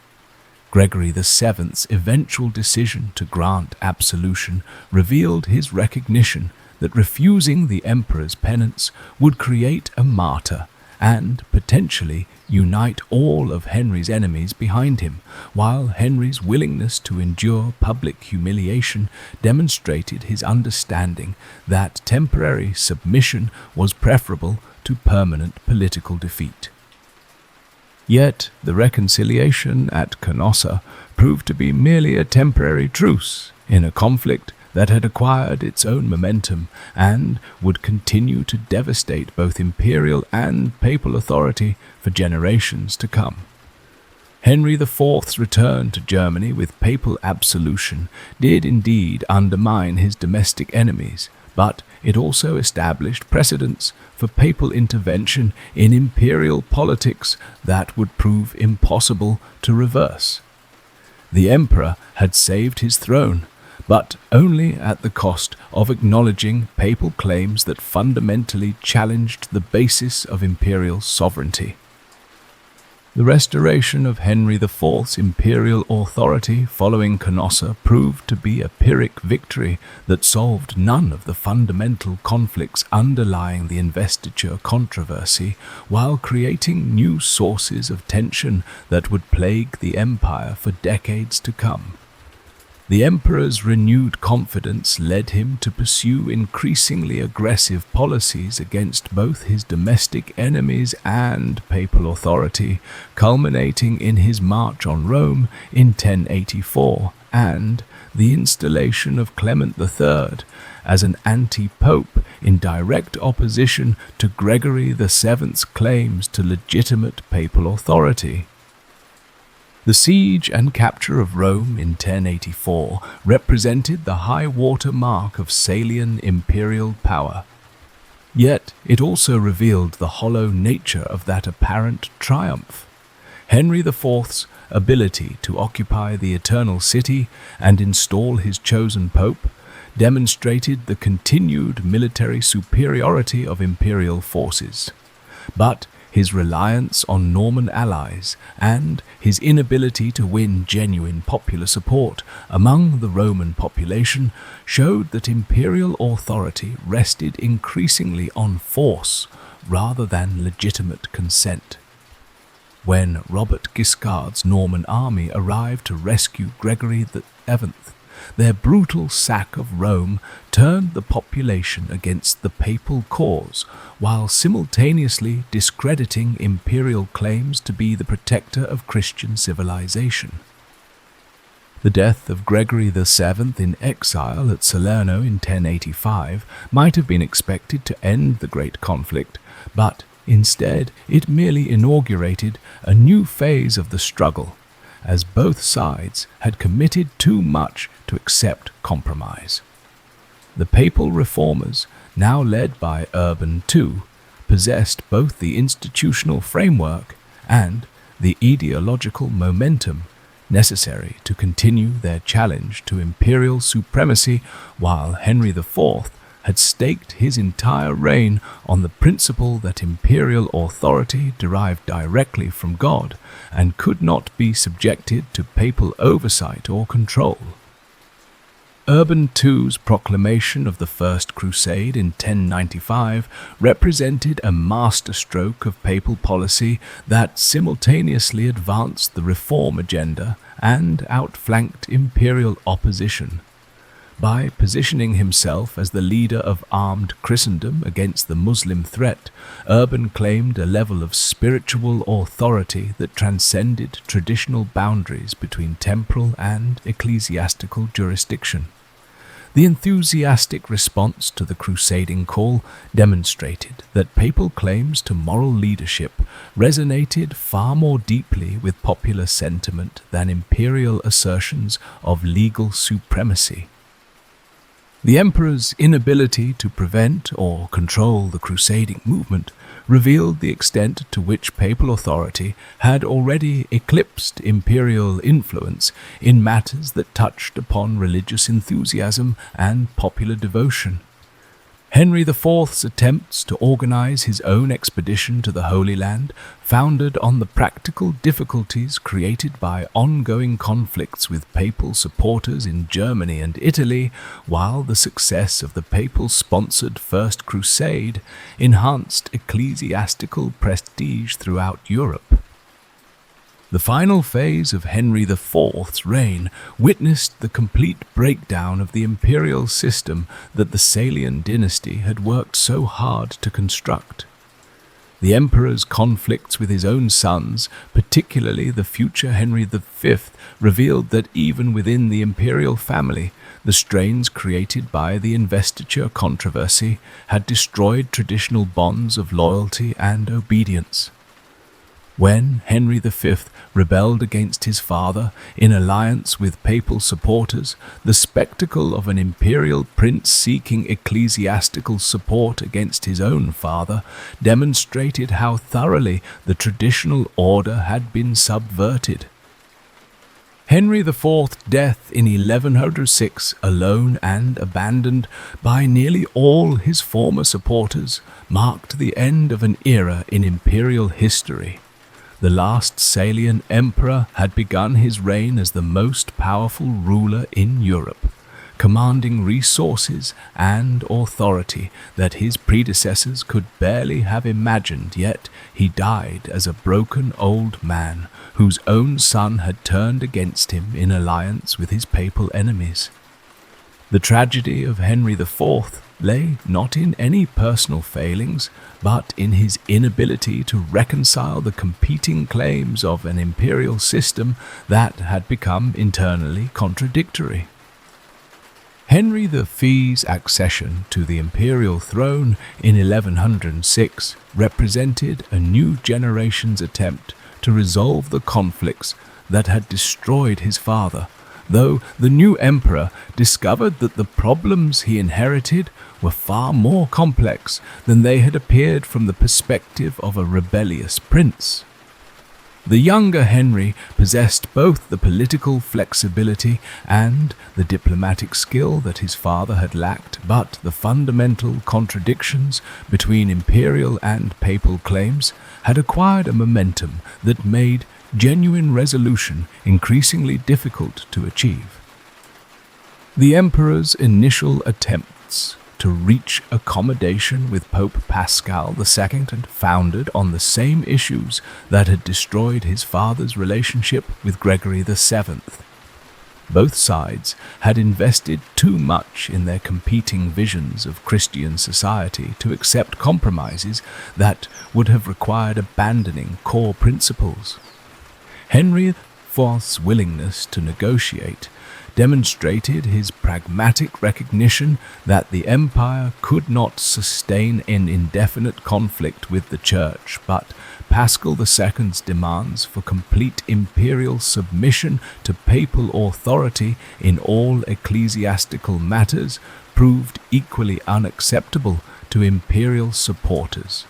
Gregory VII's eventual decision to grant absolution revealed his recognition that refusing the emperor's penance would create a martyr and potentially unite all of Henry's enemies behind him, while Henry's willingness to endure public humiliation demonstrated his understanding that temporary submission was preferable to permanent political defeat. Yet the reconciliation at Canossa proved to be merely a temporary truce in a conflict that had acquired its own momentum and would continue to devastate both imperial and papal authority for generations to come. Henry IV's return to Germany with papal absolution did indeed undermine his domestic enemies, but it also established precedents for papal intervention in imperial politics that would prove impossible to reverse. The emperor had saved his throne, but only at the cost of acknowledging papal claims that fundamentally challenged the basis of imperial sovereignty. The restoration of Henry IV's imperial authority following Canossa proved to be a Pyrrhic victory that solved none of the fundamental conflicts underlying the investiture controversy, while creating new sources of tension that would plague the empire for decades to come. The emperor's renewed confidence led him to pursue increasingly aggressive policies against both his domestic enemies and papal authority, culminating in his march on Rome in 1084 and the installation of Clement III as an anti-pope in direct opposition to Gregory VII's claims to legitimate papal authority. The siege and capture of Rome in 1084 represented the high water mark of Salian imperial power. Yet it also revealed the hollow nature of that apparent triumph. Henry IV's ability to occupy the Eternal City and install his chosen pope demonstrated the continued military superiority of imperial forces. But his reliance on Norman allies and his inability to win genuine popular support among the Roman population showed that imperial authority rested increasingly on force rather than legitimate consent. When Robert Guiscard's Norman army arrived to rescue Gregory VII, their brutal sack of Rome turned the population against the papal cause, while simultaneously discrediting imperial claims to be the protector of Christian civilization. The death of Gregory VII in exile at Salerno in 1085 might have been expected to end the great conflict, but instead it merely inaugurated a new phase of the struggle, as both sides had committed too much to accept compromise. The papal reformers, now led by Urban II, possessed both the institutional framework and the ideological momentum necessary to continue their challenge to imperial supremacy, while Henry IV had staked his entire reign on the principle that imperial authority derived directly from God and could not be subjected to papal oversight or control. Urban II's proclamation of the First Crusade in 1095 represented a masterstroke of papal policy that simultaneously advanced the reform agenda and outflanked imperial opposition. By positioning himself as the leader of armed Christendom against the Muslim threat, Urban claimed a level of spiritual authority that transcended traditional boundaries between temporal and ecclesiastical jurisdiction. The enthusiastic response to the crusading call demonstrated that papal claims to moral leadership resonated far more deeply with popular sentiment than imperial assertions of legal supremacy. The emperor's inability to prevent or control the crusading movement revealed the extent to which papal authority had already eclipsed imperial influence in matters that touched upon religious enthusiasm and popular devotion. Henry IV's attempts to organize his own expedition to the Holy Land founded on the practical difficulties created by ongoing conflicts with papal supporters in Germany and Italy, while the success of the papal-sponsored First Crusade enhanced ecclesiastical prestige throughout Europe. The final phase of Henry IV's reign witnessed the complete breakdown of the imperial system that the Salian dynasty had worked so hard to construct. The emperor's conflicts with his own sons, particularly the future Henry V, revealed that even within the imperial family, the strains created by the investiture controversy had destroyed traditional bonds of loyalty and obedience. When Henry V rebelled against his father in alliance with papal supporters, the spectacle of an imperial prince seeking ecclesiastical support against his own father demonstrated how thoroughly the traditional order had been subverted. Henry IV's death in 1106, alone and abandoned by nearly all his former supporters, marked the end of an era in imperial history. The last Salian emperor had begun his reign as the most powerful ruler in Europe, commanding resources and authority that his predecessors could barely have imagined, yet he died as a broken old man whose own son had turned against him in alliance with his papal enemies. The tragedy of Henry IV lay not in any personal failings, but in his inability to reconcile the competing claims of an imperial system that had become internally contradictory. Henry V's accession to the imperial throne in 1106 represented a new generation's attempt to resolve the conflicts that had destroyed his father, though the new emperor discovered that the problems he inherited were far more complex than they had appeared from the perspective of a rebellious prince. The younger Henry possessed both the political flexibility and the diplomatic skill that his father had lacked, but the fundamental contradictions between imperial and papal claims had acquired a momentum that made genuine resolution increasingly difficult to achieve. The emperor's initial attempts to reach accommodation with Pope Paschal II, founded on the same issues that had destroyed his father's relationship with Gregory VII. Both sides had invested too much in their competing visions of Christian society to accept compromises that would have required abandoning core principles. Henry IV's willingness to negotiate demonstrated his pragmatic recognition that the empire could not sustain an indefinite conflict with the Church, but Paschal II's demands for complete imperial submission to papal authority in all ecclesiastical matters proved equally unacceptable to imperial supporters.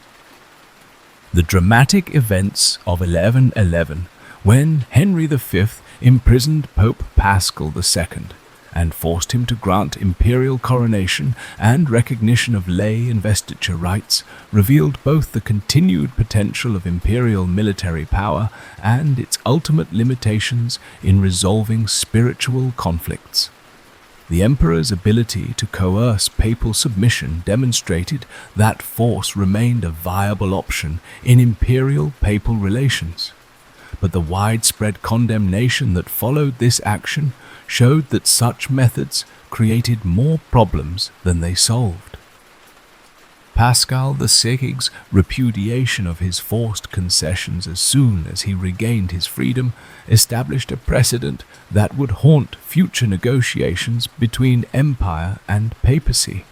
The dramatic events of 1111, when Henry V imprisoned Pope Paschal II and forced him to grant imperial coronation and recognition of lay investiture rights, revealed both the continued potential of imperial military power and its ultimate limitations in resolving spiritual conflicts. The emperor's ability to coerce papal submission demonstrated that force remained a viable option in imperial-papal relations. But the widespread condemnation that followed this action showed that such methods created more problems than they solved. Paschal II's repudiation of his forced concessions as soon as he regained his freedom established a precedent that would haunt future negotiations between empire and papacy.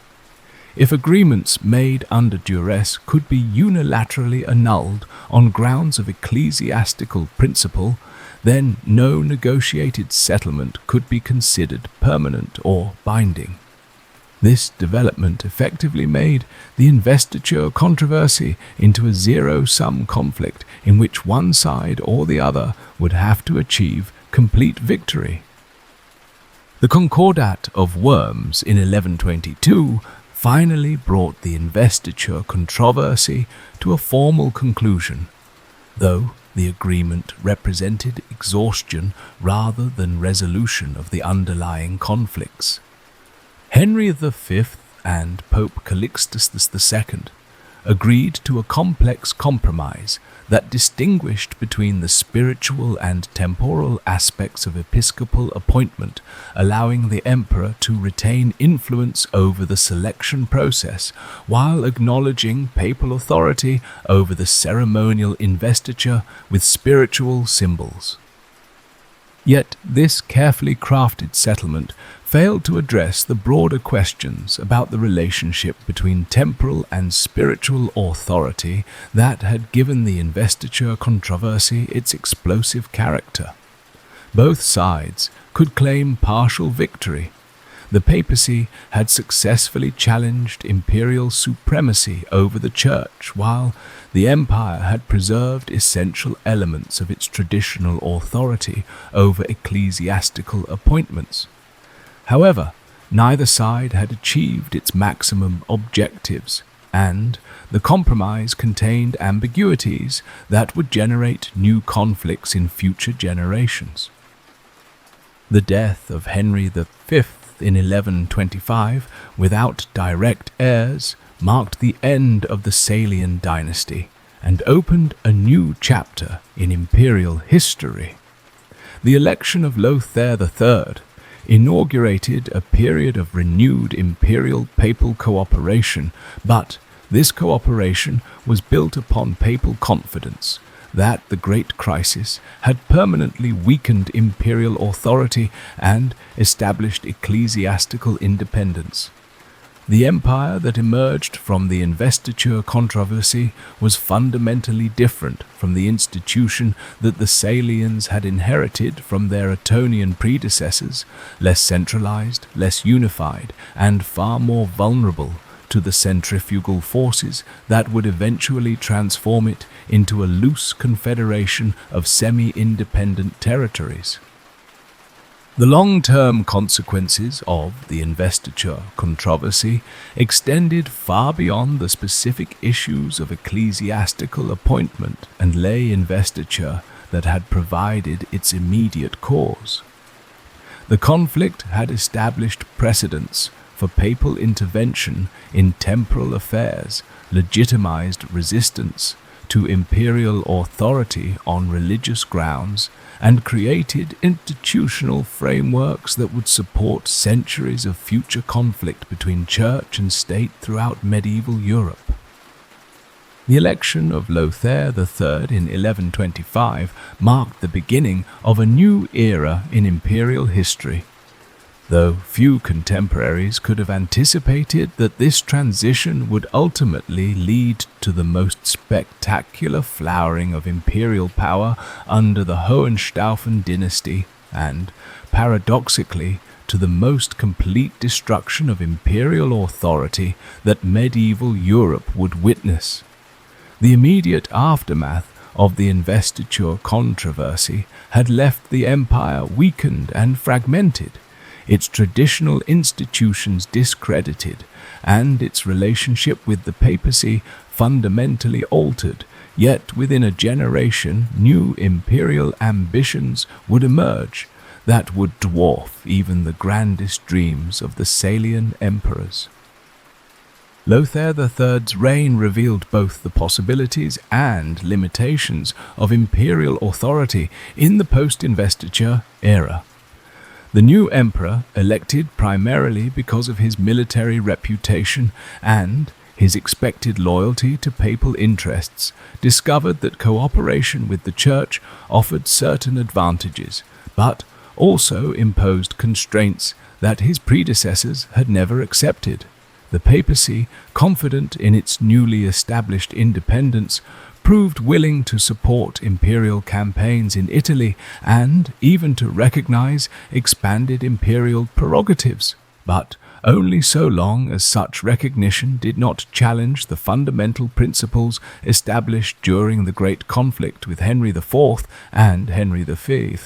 If agreements made under duress could be unilaterally annulled on grounds of ecclesiastical principle, then no negotiated settlement could be considered permanent or binding. This development effectively made the investiture controversy into a zero-sum conflict in which one side or the other would have to achieve complete victory. The Concordat of Worms in 1122 finally brought the investiture controversy to a formal conclusion, though the agreement represented exhaustion rather than resolution of the underlying conflicts. Henry V and Pope Calixtus II agreed to a complex compromise that distinguished between the spiritual and temporal aspects of episcopal appointment, allowing the emperor to retain influence over the selection process while acknowledging papal authority over the ceremonial investiture with spiritual symbols. Yet this carefully crafted settlement failed to address the broader questions about the relationship between temporal and spiritual authority that had given the investiture controversy its explosive character. Both sides could claim partial victory. The papacy had successfully challenged imperial supremacy over the church, while the empire had preserved essential elements of its traditional authority over ecclesiastical appointments. However, neither side had achieved its maximum objectives, and the compromise contained ambiguities that would generate new conflicts in future generations. The death of Henry V in 1125, without direct heirs, marked the end of the Salian dynasty and opened a new chapter in imperial history. The election of Lothair III inaugurated a period of renewed imperial-papal cooperation, but this cooperation was built upon papal confidence that the Great Crisis had permanently weakened imperial authority and established ecclesiastical independence. The empire that emerged from the investiture controversy was fundamentally different from the institution that the Salians had inherited from their Ottonian predecessors, less centralized, less unified, and far more vulnerable to the centrifugal forces that would eventually transform it into a loose confederation of semi-independent territories. The long-term consequences of the investiture controversy extended far beyond the specific issues of ecclesiastical appointment and lay investiture that had provided its immediate cause. The conflict had established precedents for papal intervention in temporal affairs, legitimized resistance to imperial authority on religious grounds, and created institutional frameworks that would support centuries of future conflict between church and state throughout medieval Europe. The election of Lothair III in 1125 marked the beginning of a new era in imperial history. Though few contemporaries could have anticipated that this transition would ultimately lead to the most spectacular flowering of imperial power under the Hohenstaufen dynasty and, paradoxically, to the most complete destruction of imperial authority that medieval Europe would witness. The immediate aftermath of the investiture controversy had left the empire weakened and fragmented, its traditional institutions discredited, and its relationship with the papacy fundamentally altered. Yet within a generation, new imperial ambitions would emerge that would dwarf even the grandest dreams of the Salian emperors. Lothair III's reign revealed both the possibilities and limitations of imperial authority in the post-investiture era. The new emperor, elected primarily because of his military reputation and his expected loyalty to papal interests, discovered that cooperation with the Church offered certain advantages, but also imposed constraints that his predecessors had never accepted. The papacy, confident in its newly established independence, proved willing to support imperial campaigns in Italy and even to recognize expanded imperial prerogatives. But only so long as such recognition did not challenge the fundamental principles established during the great conflict with Henry IV and Henry V.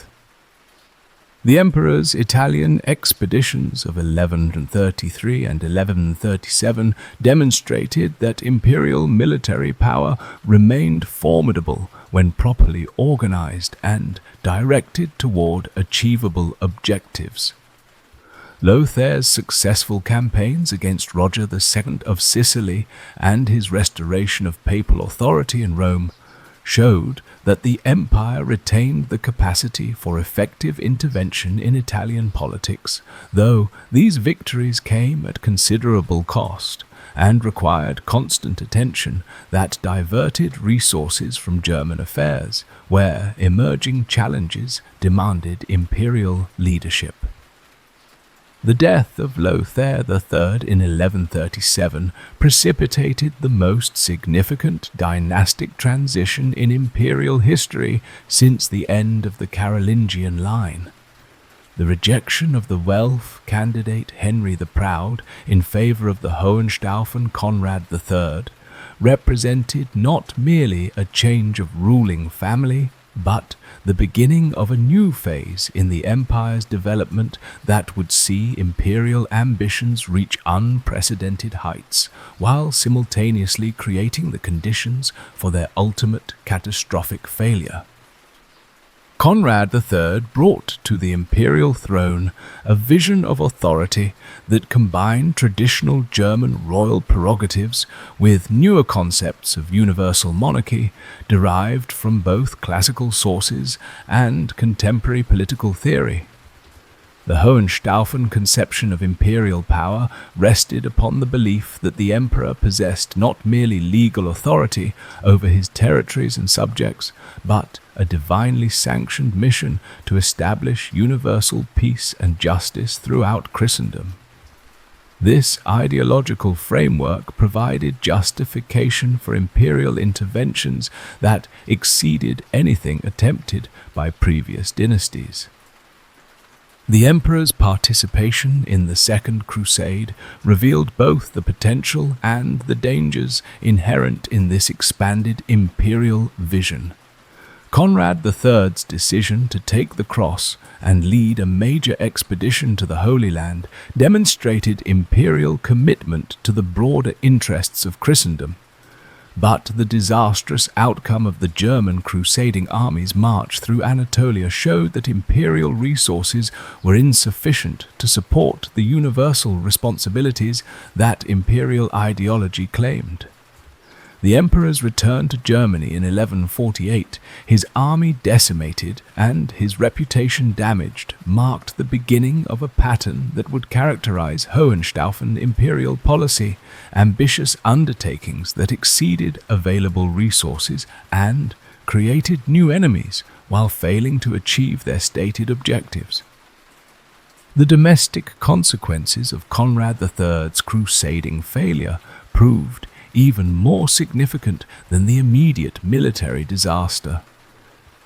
The emperor's Italian expeditions of 1133 and 1137 demonstrated that imperial military power remained formidable when properly organized and directed toward achievable objectives. Lothaire's successful campaigns against Roger II of Sicily and his restoration of papal authority in Rome showed that the empire retained the capacity for effective intervention in Italian politics, though these victories came at considerable cost and required constant attention that diverted resources from German affairs, where emerging challenges demanded imperial leadership. The death of Lothair III in 1137 precipitated the most significant dynastic transition in imperial history since the end of the Carolingian line. The rejection of the Welf candidate Henry the Proud in favor of the Hohenstaufen Conrad III represented not merely a change of ruling family, but the beginning of a new phase in the empire's development that would see imperial ambitions reach unprecedented heights, while simultaneously creating the conditions for their ultimate catastrophic failure. Conrad III brought to the imperial throne a vision of authority that combined traditional German royal prerogatives with newer concepts of universal monarchy derived from both classical sources and contemporary political theory. The Hohenstaufen conception of imperial power rested upon the belief that the emperor possessed not merely legal authority over his territories and subjects, but a divinely sanctioned mission to establish universal peace and justice throughout Christendom. This ideological framework provided justification for imperial interventions that exceeded anything attempted by previous dynasties. The emperor's participation in the Second Crusade revealed both the potential and the dangers inherent in this expanded imperial vision. Conrad III's decision to take the cross and lead a major expedition to the Holy Land demonstrated imperial commitment to the broader interests of Christendom. But the disastrous outcome of the German crusading army's march through Anatolia showed that imperial resources were insufficient to support the universal responsibilities that imperial ideology claimed. The emperor's return to Germany in 1148, his army decimated and his reputation damaged, marked the beginning of a pattern that would characterize Hohenstaufen imperial policy: ambitious undertakings that exceeded available resources and created new enemies while failing to achieve their stated objectives. The domestic consequences of Conrad III's crusading failure proved even more significant than the immediate military disaster.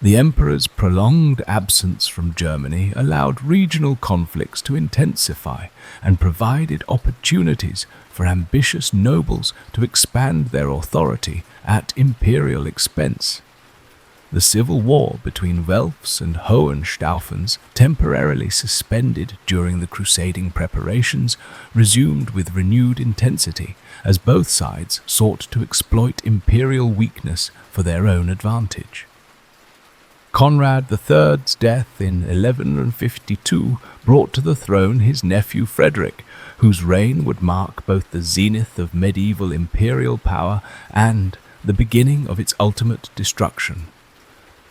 The emperor's prolonged absence from Germany allowed regional conflicts to intensify and provided opportunities for ambitious nobles to expand their authority at imperial expense. The civil war between Welfs and Hohenstaufens, temporarily suspended during the crusading preparations, resumed with renewed intensity as both sides sought to exploit imperial weakness for their own advantage. Conrad III's death in 1152 brought to the throne his nephew Frederick, whose reign would mark both the zenith of medieval imperial power and the beginning of its ultimate destruction.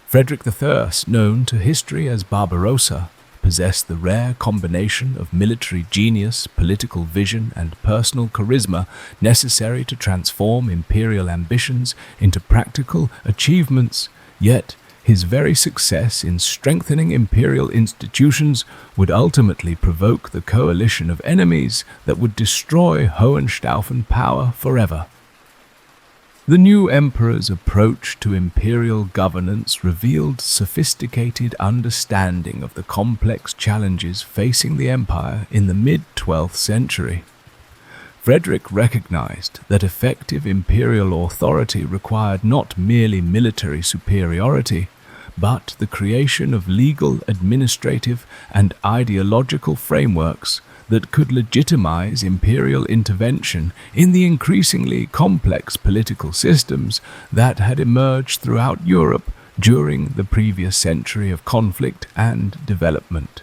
Frederick I, known to history as Barbarossa, possessed the rare combination of military genius, political vision, and personal charisma necessary to transform imperial ambitions into practical achievements, yet his very success in strengthening imperial institutions would ultimately provoke the coalition of enemies that would destroy Hohenstaufen power forever. The new emperor's approach to imperial governance revealed sophisticated understanding of the complex challenges facing the empire in the mid-12th century. Frederick recognized that effective imperial authority required not merely military superiority, but the creation of legal, administrative, and ideological frameworks that could legitimize imperial intervention in the increasingly complex political systems that had emerged throughout Europe during the previous century of conflict and development.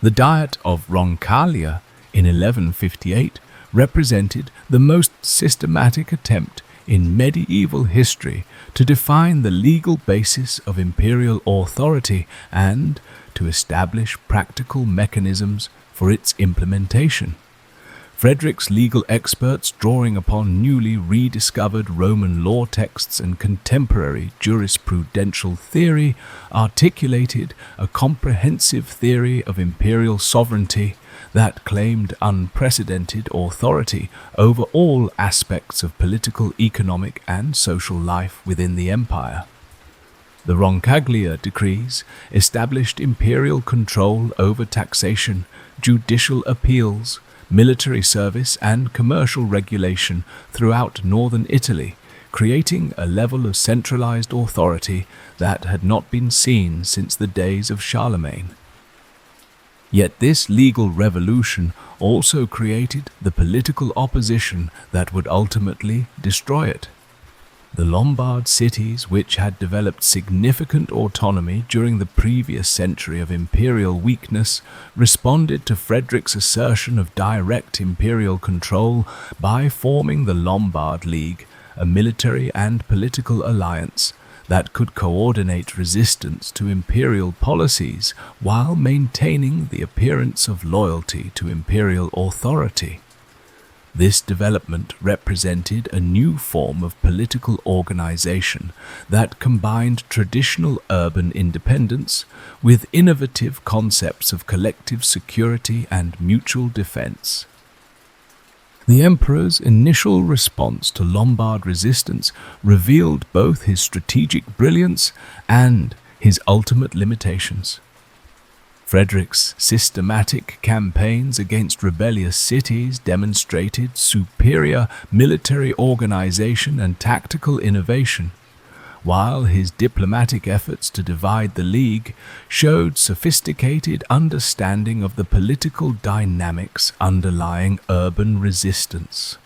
The Diet of Roncaglia in 1158 represented the most systematic attempt in medieval history to define the legal basis of imperial authority and to establish practical mechanisms for its implementation. Frederick's legal experts, drawing upon newly rediscovered Roman law texts and contemporary jurisprudential theory, articulated a comprehensive theory of imperial sovereignty that claimed unprecedented authority over all aspects of political, economic, and social life within the empire. The Roncaglia decrees established imperial control over taxation, judicial appeals, military service, and commercial regulation throughout northern Italy, creating a level of centralized authority that had not been seen since the days of Charlemagne. Yet this legal revolution also created the political opposition that would ultimately destroy it. The Lombard cities, which had developed significant autonomy during the previous century of imperial weakness, responded to Frederick's assertion of direct imperial control by forming the Lombard League, a military and political alliance that could coordinate resistance to imperial policies while maintaining the appearance of loyalty to imperial authority. This development represented a new form of political organization that combined traditional urban independence with innovative concepts of collective security and mutual defense. The emperor's initial response to Lombard resistance revealed both his strategic brilliance and his ultimate limitations. Frederick's systematic campaigns against rebellious cities demonstrated superior military organization and tactical innovation, while his diplomatic efforts to divide the League showed sophisticated understanding of the political dynamics underlying urban resistance.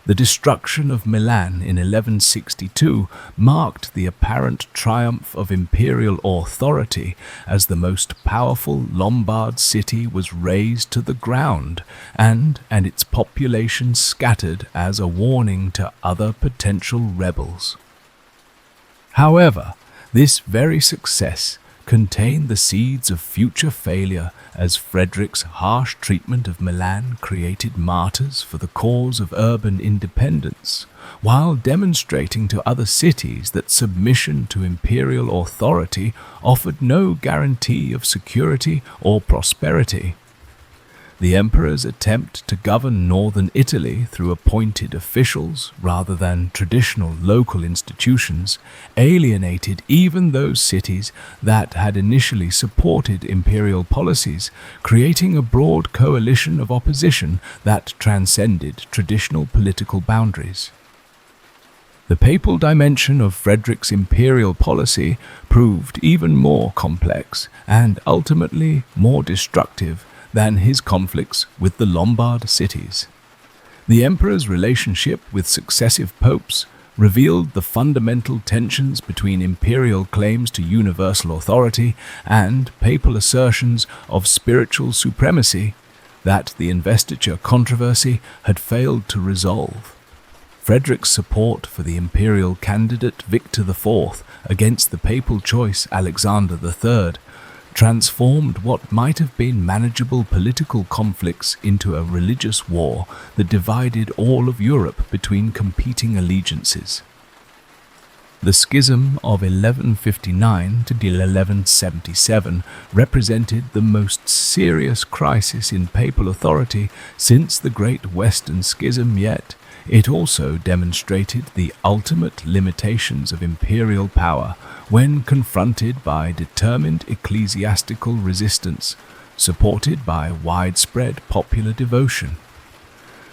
The destruction of Milan in 1162 marked the apparent triumph of imperial authority as the most powerful Lombard city was razed to the ground and its population scattered as a warning to other potential rebels. However, this very success contained the seeds of future failure, as Frederick's harsh treatment of Milan created martyrs for the cause of urban independence, while demonstrating to other cities that submission to imperial authority offered no guarantee of security or prosperity. The emperor's attempt to govern northern Italy through appointed officials rather than traditional local institutions alienated even those cities that had initially supported imperial policies, creating a broad coalition of opposition that transcended traditional political boundaries. The papal dimension of Frederick's imperial policy proved even more complex and ultimately more destructive than his conflicts with the Lombard cities. The emperor's relationship with successive popes revealed the fundamental tensions between imperial claims to universal authority and papal assertions of spiritual supremacy that the investiture controversy had failed to resolve. Frederick's support for the imperial candidate Victor IV against the papal choice Alexander III transformed what might have been manageable political conflicts into a religious war that divided all of Europe between competing allegiances. The schism of 1159 to 1177 represented the most serious crisis in papal authority since the Great Western Schism, yet it also demonstrated the ultimate limitations of imperial power when confronted by determined ecclesiastical resistance, supported by widespread popular devotion.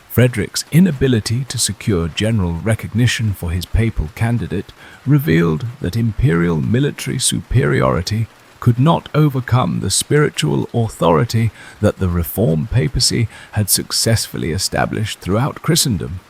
Frederick's inability to secure general recognition for his papal candidate revealed that imperial military superiority could not overcome the spiritual authority that the Reformed papacy had successfully established throughout Christendom.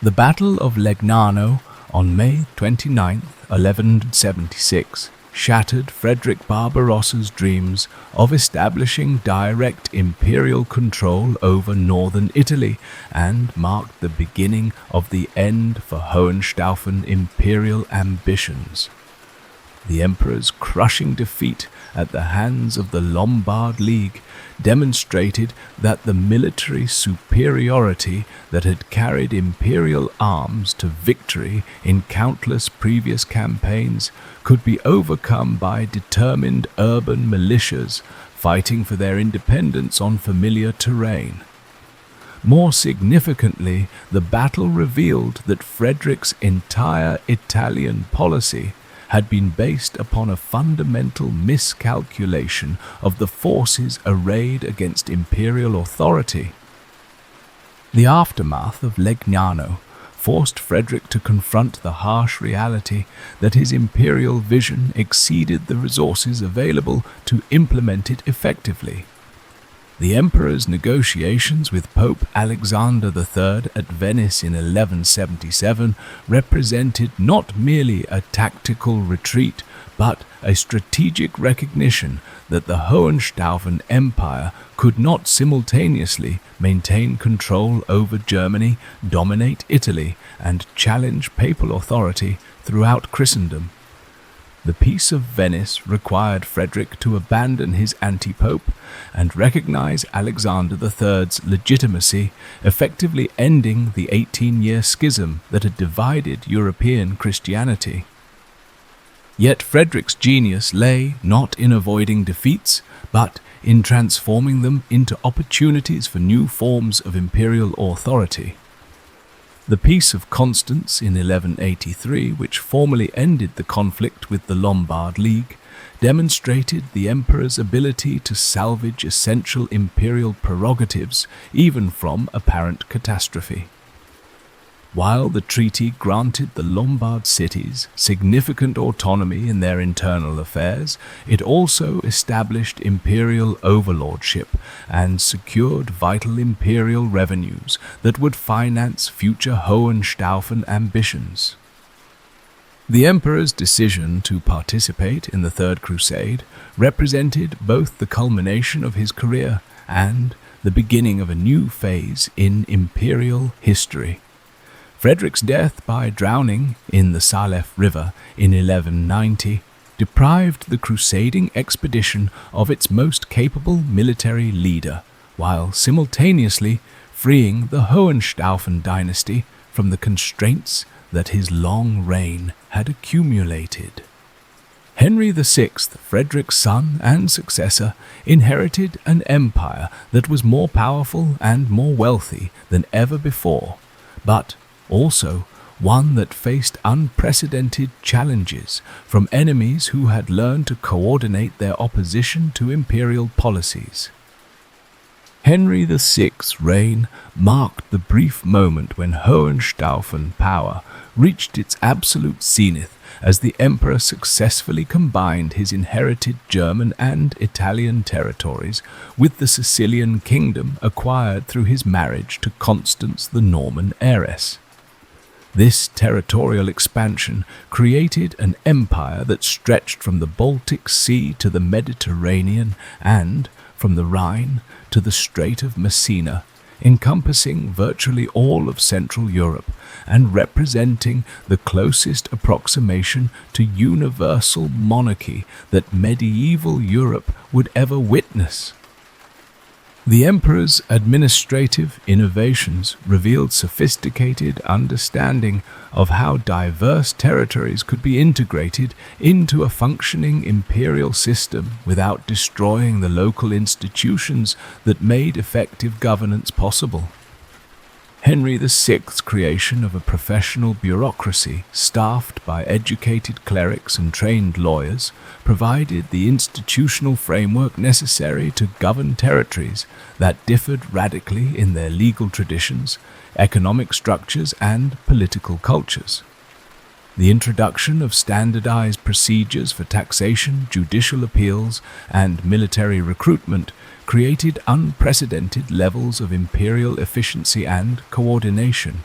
The Battle of Legnano on May 29, 1176, shattered Frederick Barbarossa's dreams of establishing direct imperial control over northern Italy and marked the beginning of the end for Hohenstaufen imperial ambitions. The emperor's crushing defeat at the hands of the Lombard League demonstrated that the military superiority that had carried imperial arms to victory in countless previous campaigns could be overcome by determined urban militias fighting for their independence on familiar terrain. More significantly, the battle revealed that Frederick's entire Italian policy had been based upon a fundamental miscalculation of the forces arrayed against imperial authority. The aftermath of Legnano forced Frederick to confront the harsh reality that his imperial vision exceeded the resources available to implement it effectively. The emperor's negotiations with Pope Alexander III at Venice in 1177 represented not merely a tactical retreat, but a strategic recognition that the Hohenstaufen Empire could not simultaneously maintain control over Germany, dominate Italy, and challenge papal authority throughout Christendom. The Peace of Venice required Frederick to abandon his anti-pope and recognize Alexander III's legitimacy, effectively ending the 18-year schism that had divided European Christianity. Yet Frederick's genius lay not in avoiding defeats, but in transforming them into opportunities for new forms of imperial authority. The Peace of Constance in 1183, which formally ended the conflict with the Lombard League, demonstrated the emperor's ability to salvage essential imperial prerogatives even from apparent catastrophe. While the treaty granted the Lombard cities significant autonomy in their internal affairs, it also established imperial overlordship and secured vital imperial revenues that would finance future Hohenstaufen ambitions. The emperor's decision to participate in the Third Crusade represented both the culmination of his career and the beginning of a new phase in imperial history. Frederick's death by drowning in the Salef River in 1190 deprived the crusading expedition of its most capable military leader, while simultaneously freeing the Hohenstaufen dynasty from the constraints that his long reign had accumulated. Henry VI, Frederick's son and successor, inherited an empire that was more powerful and more wealthy than ever before, but also one that faced unprecedented challenges from enemies who had learned to coordinate their opposition to imperial policies. Henry VI's reign marked the brief moment when Hohenstaufen power reached its absolute zenith as the emperor successfully combined his inherited German and Italian territories with the Sicilian kingdom acquired through his marriage to Constance the Norman heiress. This territorial expansion created an empire that stretched from the Baltic Sea to the Mediterranean and from the Rhine to the Strait of Messina, encompassing virtually all of Central Europe and representing the closest approximation to universal monarchy that medieval Europe would ever witness. The emperor's administrative innovations revealed sophisticated understanding of how diverse territories could be integrated into a functioning imperial system without destroying the local institutions that made effective governance possible. Henry VI's creation of a professional bureaucracy staffed by educated clerics and trained lawyers provided the institutional framework necessary to govern territories that differed radically in their legal traditions, economic structures, and political cultures. The introduction of standardized procedures for taxation, judicial appeals, and military recruitment created unprecedented levels of imperial efficiency and coordination.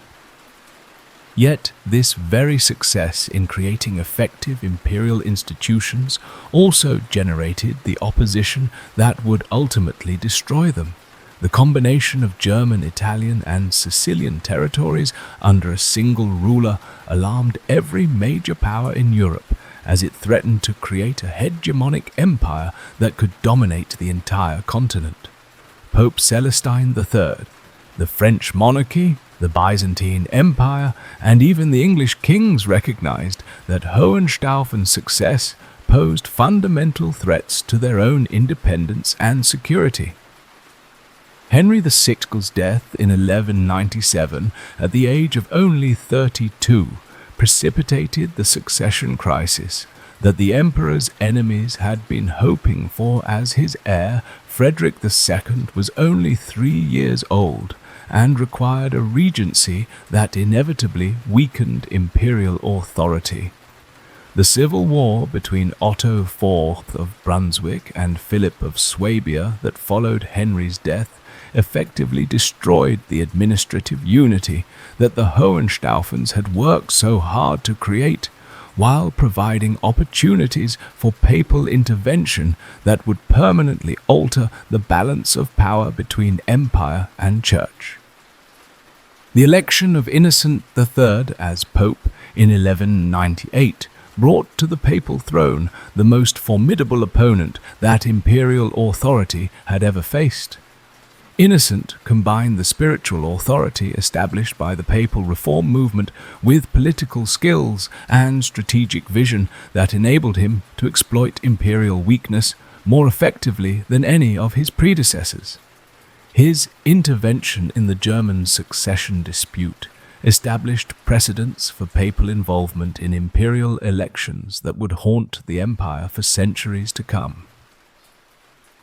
Yet this very success in creating effective imperial institutions also generated the opposition that would ultimately destroy them. The combination of German, Italian, and Sicilian territories under a single ruler alarmed every major power in Europe, as it threatened to create a hegemonic empire that could dominate the entire continent. Pope Celestine III, the French monarchy, the Byzantine Empire, and even the English kings recognized that Hohenstaufen's success posed fundamental threats to their own independence and security. Henry VI's death in 1197, at the age of only 32, precipitated the succession crisis that the emperor's enemies had been hoping for, as his heir, Frederick II, was only 3 years old and required a regency that inevitably weakened imperial authority. The civil war between Otto IV of Brunswick and Philip of Swabia that followed Henry's death effectively destroyed the administrative unity that the Hohenstaufens had worked so hard to create, while providing opportunities for papal intervention that would permanently alter the balance of power between empire and church. The election of Innocent III as pope in 1198 brought to the papal throne the most formidable opponent that imperial authority had ever faced. Innocent combined the spiritual authority established by the papal reform movement with political skills and strategic vision that enabled him to exploit imperial weakness more effectively than any of his predecessors. His intervention in the German succession dispute established precedents for papal involvement in imperial elections that would haunt the empire for centuries to come.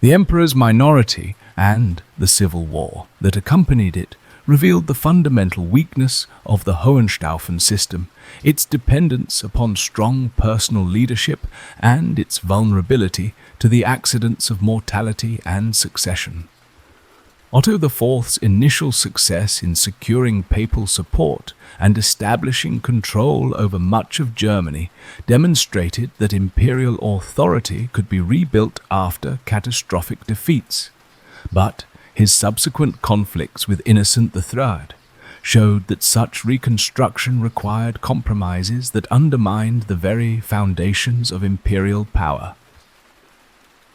The emperor's minority and the civil war that accompanied it revealed the fundamental weakness of the Hohenstaufen system, its dependence upon strong personal leadership, and its vulnerability to the accidents of mortality and succession. Otto IV's initial success in securing papal support and establishing control over much of Germany demonstrated that imperial authority could be rebuilt after catastrophic defeats. But his subsequent conflicts with Innocent III showed that such reconstruction required compromises that undermined the very foundations of imperial power.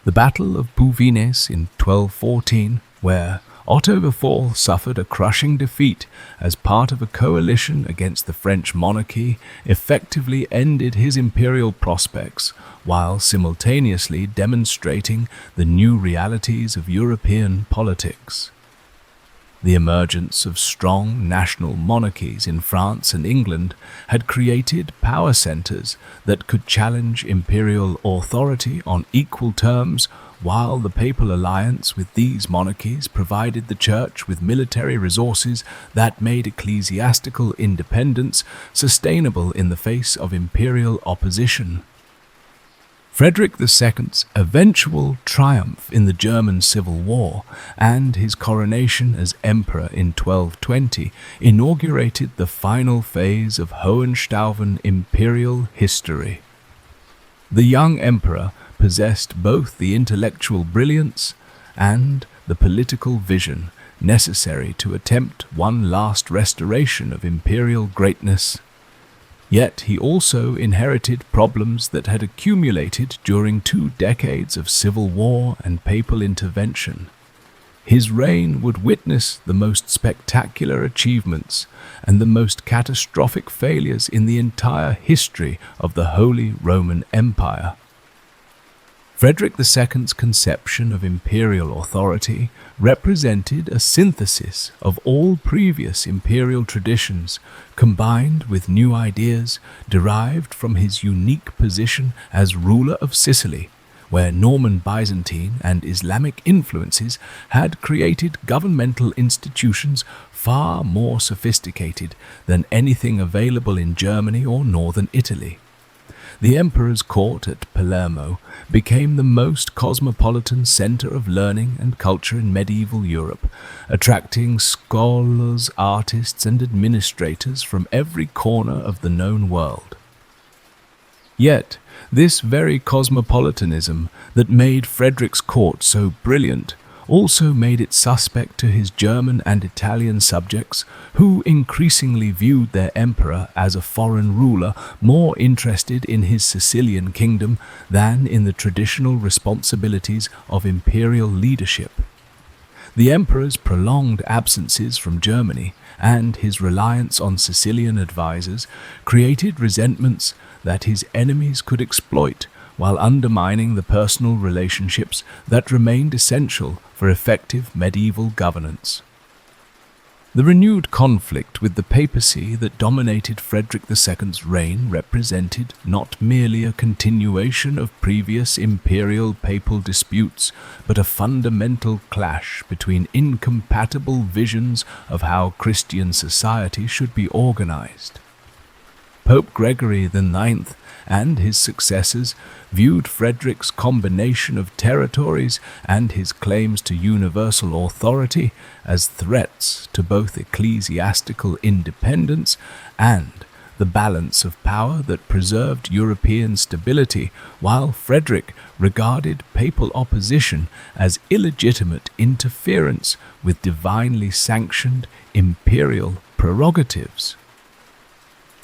The Battle of Bouvines in 1214, where Otto IV suffered a crushing defeat as part of a coalition against the French monarchy, effectively ended his imperial prospects, while simultaneously demonstrating the new realities of European politics. The emergence of strong national monarchies in France and England had created power centers that could challenge imperial authority on equal terms, while the papal alliance with these monarchies provided the church with military resources that made ecclesiastical independence sustainable in the face of imperial opposition. Frederick II's eventual triumph in the German Civil War and his coronation as emperor in 1220 inaugurated the final phase of Hohenstaufen imperial history. The young emperor possessed both the intellectual brilliance and the political vision necessary to attempt one last restoration of imperial greatness. Yet he also inherited problems that had accumulated during 2 decades of civil war and papal intervention. His reign would witness the most spectacular achievements and the most catastrophic failures in the entire history of the Holy Roman Empire. Frederick II's conception of imperial authority represented a synthesis of all previous imperial traditions, combined with new ideas derived from his unique position as ruler of Sicily, where Norman Byzantine and Islamic influences had created governmental institutions far more sophisticated than anything available in Germany or northern Italy. The emperor's court at Palermo became the most cosmopolitan center of learning and culture in medieval Europe, attracting scholars, artists, and administrators from every corner of the known world. Yet, this very cosmopolitanism that made Frederick's court so brilliant also made it suspect to his German and Italian subjects, who increasingly viewed their emperor as a foreign ruler more interested in his Sicilian kingdom than in the traditional responsibilities of imperial leadership. The emperor's prolonged absences from Germany and his reliance on Sicilian advisors created resentments that his enemies could exploit, while undermining the personal relationships that remained essential for effective medieval governance. The renewed conflict with the papacy that dominated Frederick II's reign represented not merely a continuation of previous imperial papal disputes, but a fundamental clash between incompatible visions of how Christian society should be organized. Pope Gregory IX and his successors viewed Frederick's combination of territories and his claims to universal authority as threats to both ecclesiastical independence and the balance of power that preserved European stability, while Frederick regarded papal opposition as illegitimate interference with divinely sanctioned imperial prerogatives.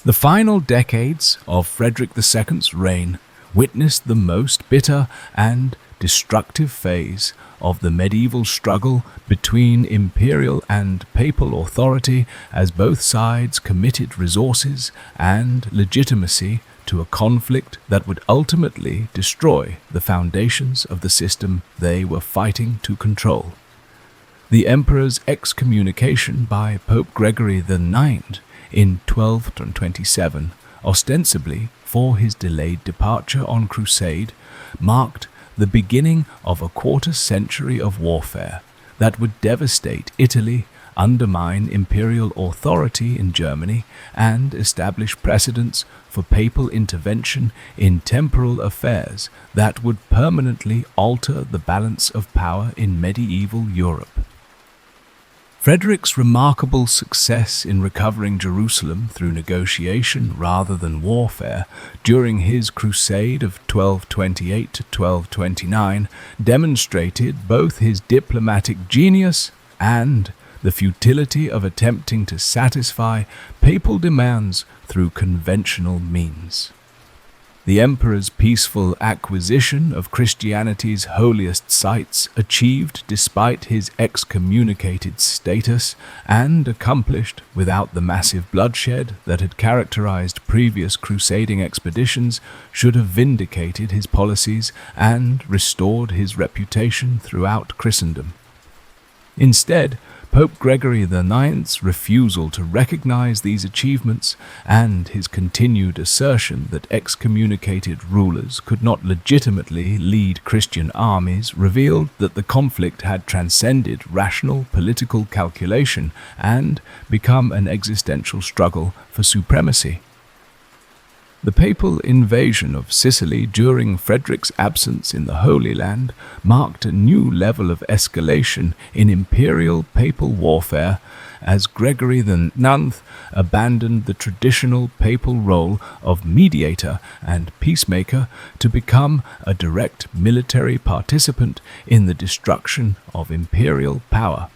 The final decades of Frederick II's reign witnessed the most bitter and destructive phase of the medieval struggle between imperial and papal authority, as both sides committed resources and legitimacy to a conflict that would ultimately destroy the foundations of the system they were fighting to control. The emperor's excommunication by Pope Gregory IX in 1227, ostensibly for his delayed departure on crusade, marked the beginning of a quarter-century of warfare that would devastate Italy, undermine imperial authority in Germany, and establish precedents for papal intervention in temporal affairs that would permanently alter the balance of power in medieval Europe. Frederick's remarkable success in recovering Jerusalem through negotiation rather than warfare during his crusade of 1228 to 1229 demonstrated both his diplomatic genius and the futility of attempting to satisfy papal demands through conventional means. The emperor's peaceful acquisition of Christianity's holiest sites, achieved despite his excommunicated status and accomplished without the massive bloodshed that had characterized previous crusading expeditions, should have vindicated his policies and restored his reputation throughout Christendom. Instead, Pope Gregory IX's refusal to recognize these achievements and his continued assertion that excommunicated rulers could not legitimately lead Christian armies revealed that the conflict had transcended rational political calculation and become an existential struggle for supremacy. The papal invasion of Sicily during Frederick's absence in the Holy Land marked a new level of escalation in imperial papal warfare, as Gregory IX abandoned the traditional papal role of mediator and peacemaker to become a direct military participant in the destruction of imperial power.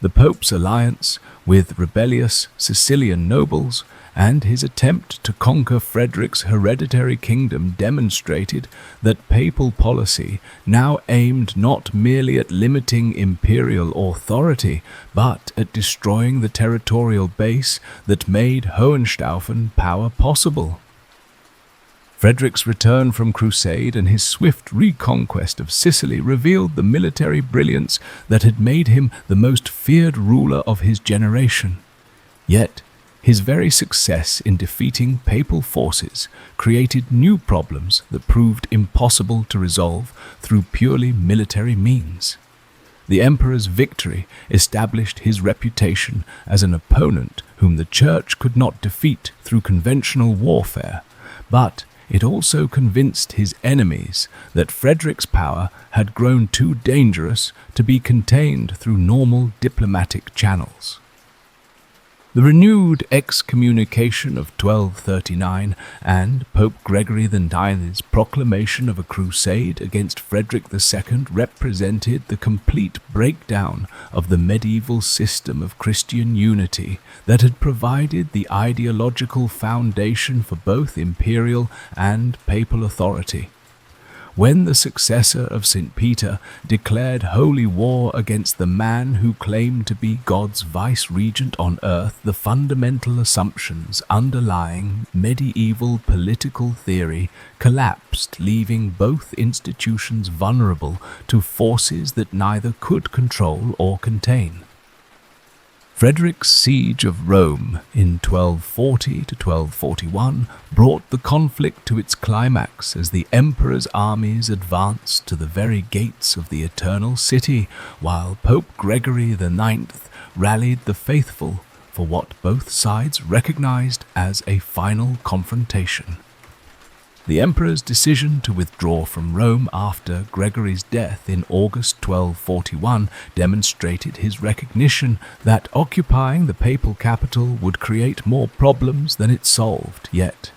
The Pope's alliance with rebellious Sicilian nobles and his attempt to conquer Frederick's hereditary kingdom demonstrated that papal policy now aimed not merely at limiting imperial authority, but at destroying the territorial base that made Hohenstaufen power possible. Frederick's return from crusade and his swift reconquest of Sicily revealed the military brilliance that had made him the most feared ruler of his generation. Yet, his very success in defeating papal forces created new problems that proved impossible to resolve through purely military means. The emperor's victory established his reputation as an opponent whom the Church could not defeat through conventional warfare, but it also convinced his enemies that Frederick's power had grown too dangerous to be contained through normal diplomatic channels. The renewed excommunication of 1239 and Pope Gregory IX's proclamation of a crusade against Frederick II represented the complete breakdown of the medieval system of Christian unity that had provided the ideological foundation for both imperial and papal authority. When the successor of St. Peter declared holy war against the man who claimed to be God's vice-regent on earth, the fundamental assumptions underlying medieval political theory collapsed, leaving both institutions vulnerable to forces that neither could control or contain. Frederick's siege of Rome in 1240 to 1241 brought the conflict to its climax as the emperor's armies advanced to the very gates of the Eternal City, while Pope Gregory IX rallied the faithful for what both sides recognized as a final confrontation. The emperor's decision to withdraw from Rome after Gregory's death in August 1241 demonstrated his recognition that occupying the papal capital would create more problems than it solved, yet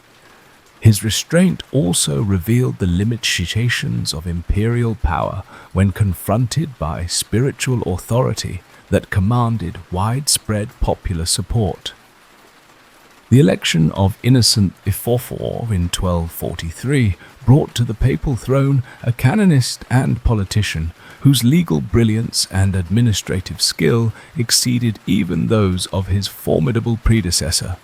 his restraint also revealed the limitations of imperial power when confronted by spiritual authority that commanded widespread popular support. The election of Innocent IV in 1243 brought to the papal throne a canonist and politician whose legal brilliance and administrative skill exceeded even those of his formidable predecessor.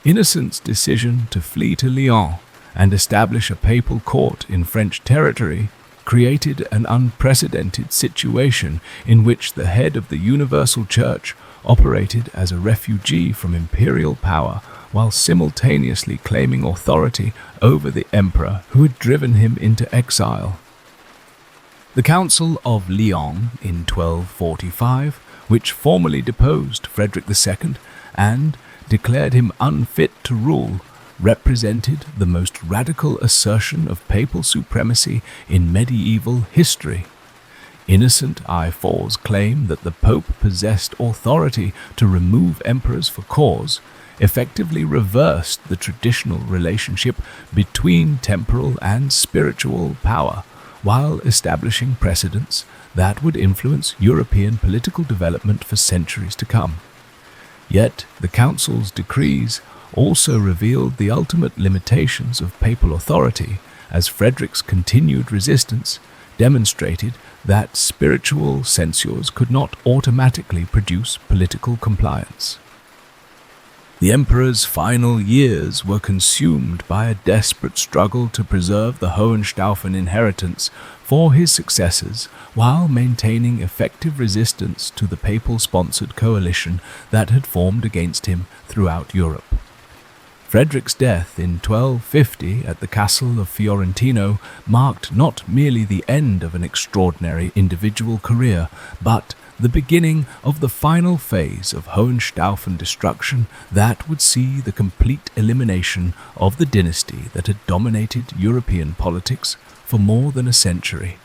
Innocent's decision to flee to Lyon and establish a papal court in French territory created an unprecedented situation in which the head of the Universal Church operated as a refugee from imperial power while simultaneously claiming authority over the emperor who had driven him into exile. The Council of Lyon in 1245, which formally deposed Frederick II and declared him unfit to rule, represented the most radical assertion of papal supremacy in medieval history. Innocent IV's claim that the Pope possessed authority to remove emperors for cause effectively reversed the traditional relationship between temporal and spiritual power, while establishing precedents that would influence European political development for centuries to come. Yet the Council's decrees also revealed the ultimate limitations of papal authority, as Frederick's continued resistance demonstrated that spiritual censures could not automatically produce political compliance. The emperor's final years were consumed by a desperate struggle to preserve the Hohenstaufen inheritance for his successors while maintaining effective resistance to the papal-sponsored coalition that had formed against him throughout Europe. Frederick's death in 1250 at the castle of Fiorentino marked not merely the end of an extraordinary individual career, but the beginning of the final phase of Hohenstaufen destruction that would see the complete elimination of the dynasty that had dominated European politics for more than a century.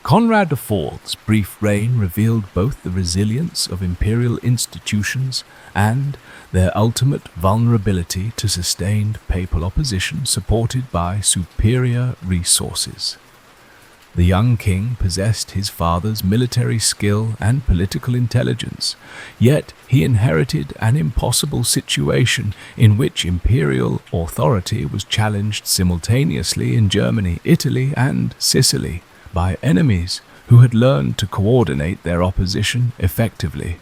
Conrad IV's brief reign revealed both the resilience of imperial institutions and their ultimate vulnerability to sustained papal opposition supported by superior resources. The young king possessed his father's military skill and political intelligence, yet he inherited an impossible situation in which imperial authority was challenged simultaneously in Germany, Italy, and Sicily by enemies who had learned to coordinate their opposition effectively.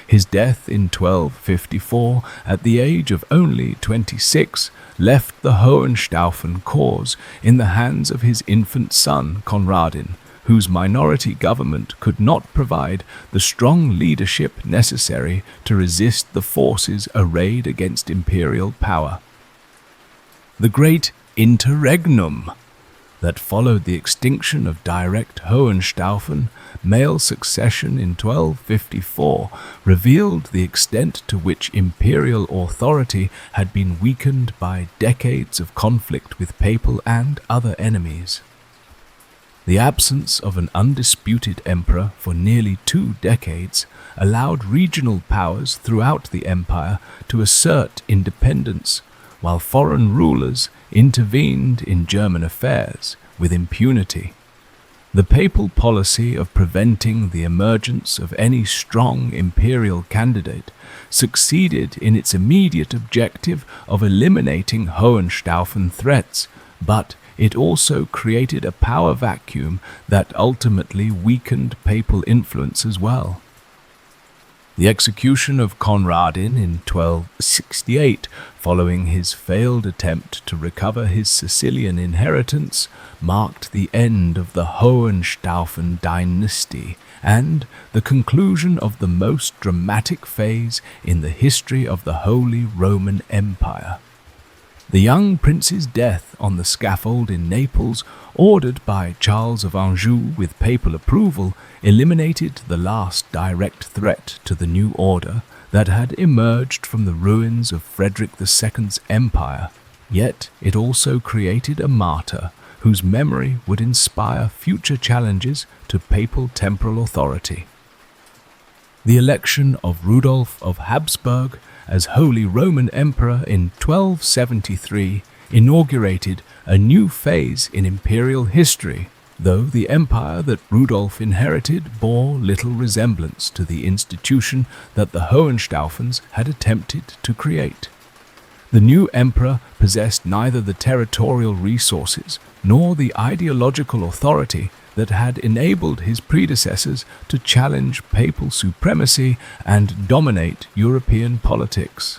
His death in 1254, at the age of only 26, left the Hohenstaufen cause in the hands of his infant son Conradin, whose minority government could not provide the strong leadership necessary to resist the forces arrayed against imperial power. The Great Interregnum that followed the extinction of direct Hohenstaufen male succession in 1254 revealed the extent to which imperial authority had been weakened by decades of conflict with papal and other enemies. The absence of an undisputed emperor for nearly 2 decades allowed regional powers throughout the empire to assert independence, while foreign rulers intervened in German affairs with impunity. The papal policy of preventing the emergence of any strong imperial candidate succeeded in its immediate objective of eliminating Hohenstaufen threats, but it also created a power vacuum that ultimately weakened papal influence as well. The execution of Conradin in 1268, following his failed attempt to recover his Sicilian inheritance, marked the end of the Hohenstaufen dynasty and the conclusion of the most dramatic phase in the history of the Holy Roman Empire. The young prince's death on the scaffold in Naples, ordered by Charles of Anjou with papal approval, eliminated the last direct threat to the new order that had emerged from the ruins of Frederick II's empire. Yet it also created a martyr whose memory would inspire future challenges to papal temporal authority. The election of Rudolf of Habsburg as Holy Roman Emperor in 1273 inaugurated a new phase in imperial history, though the empire that Rudolf inherited bore little resemblance to the institution that the Hohenstaufens had attempted to create. The new emperor possessed neither the territorial resources nor the ideological authority that had enabled his predecessors to challenge papal supremacy and dominate European politics.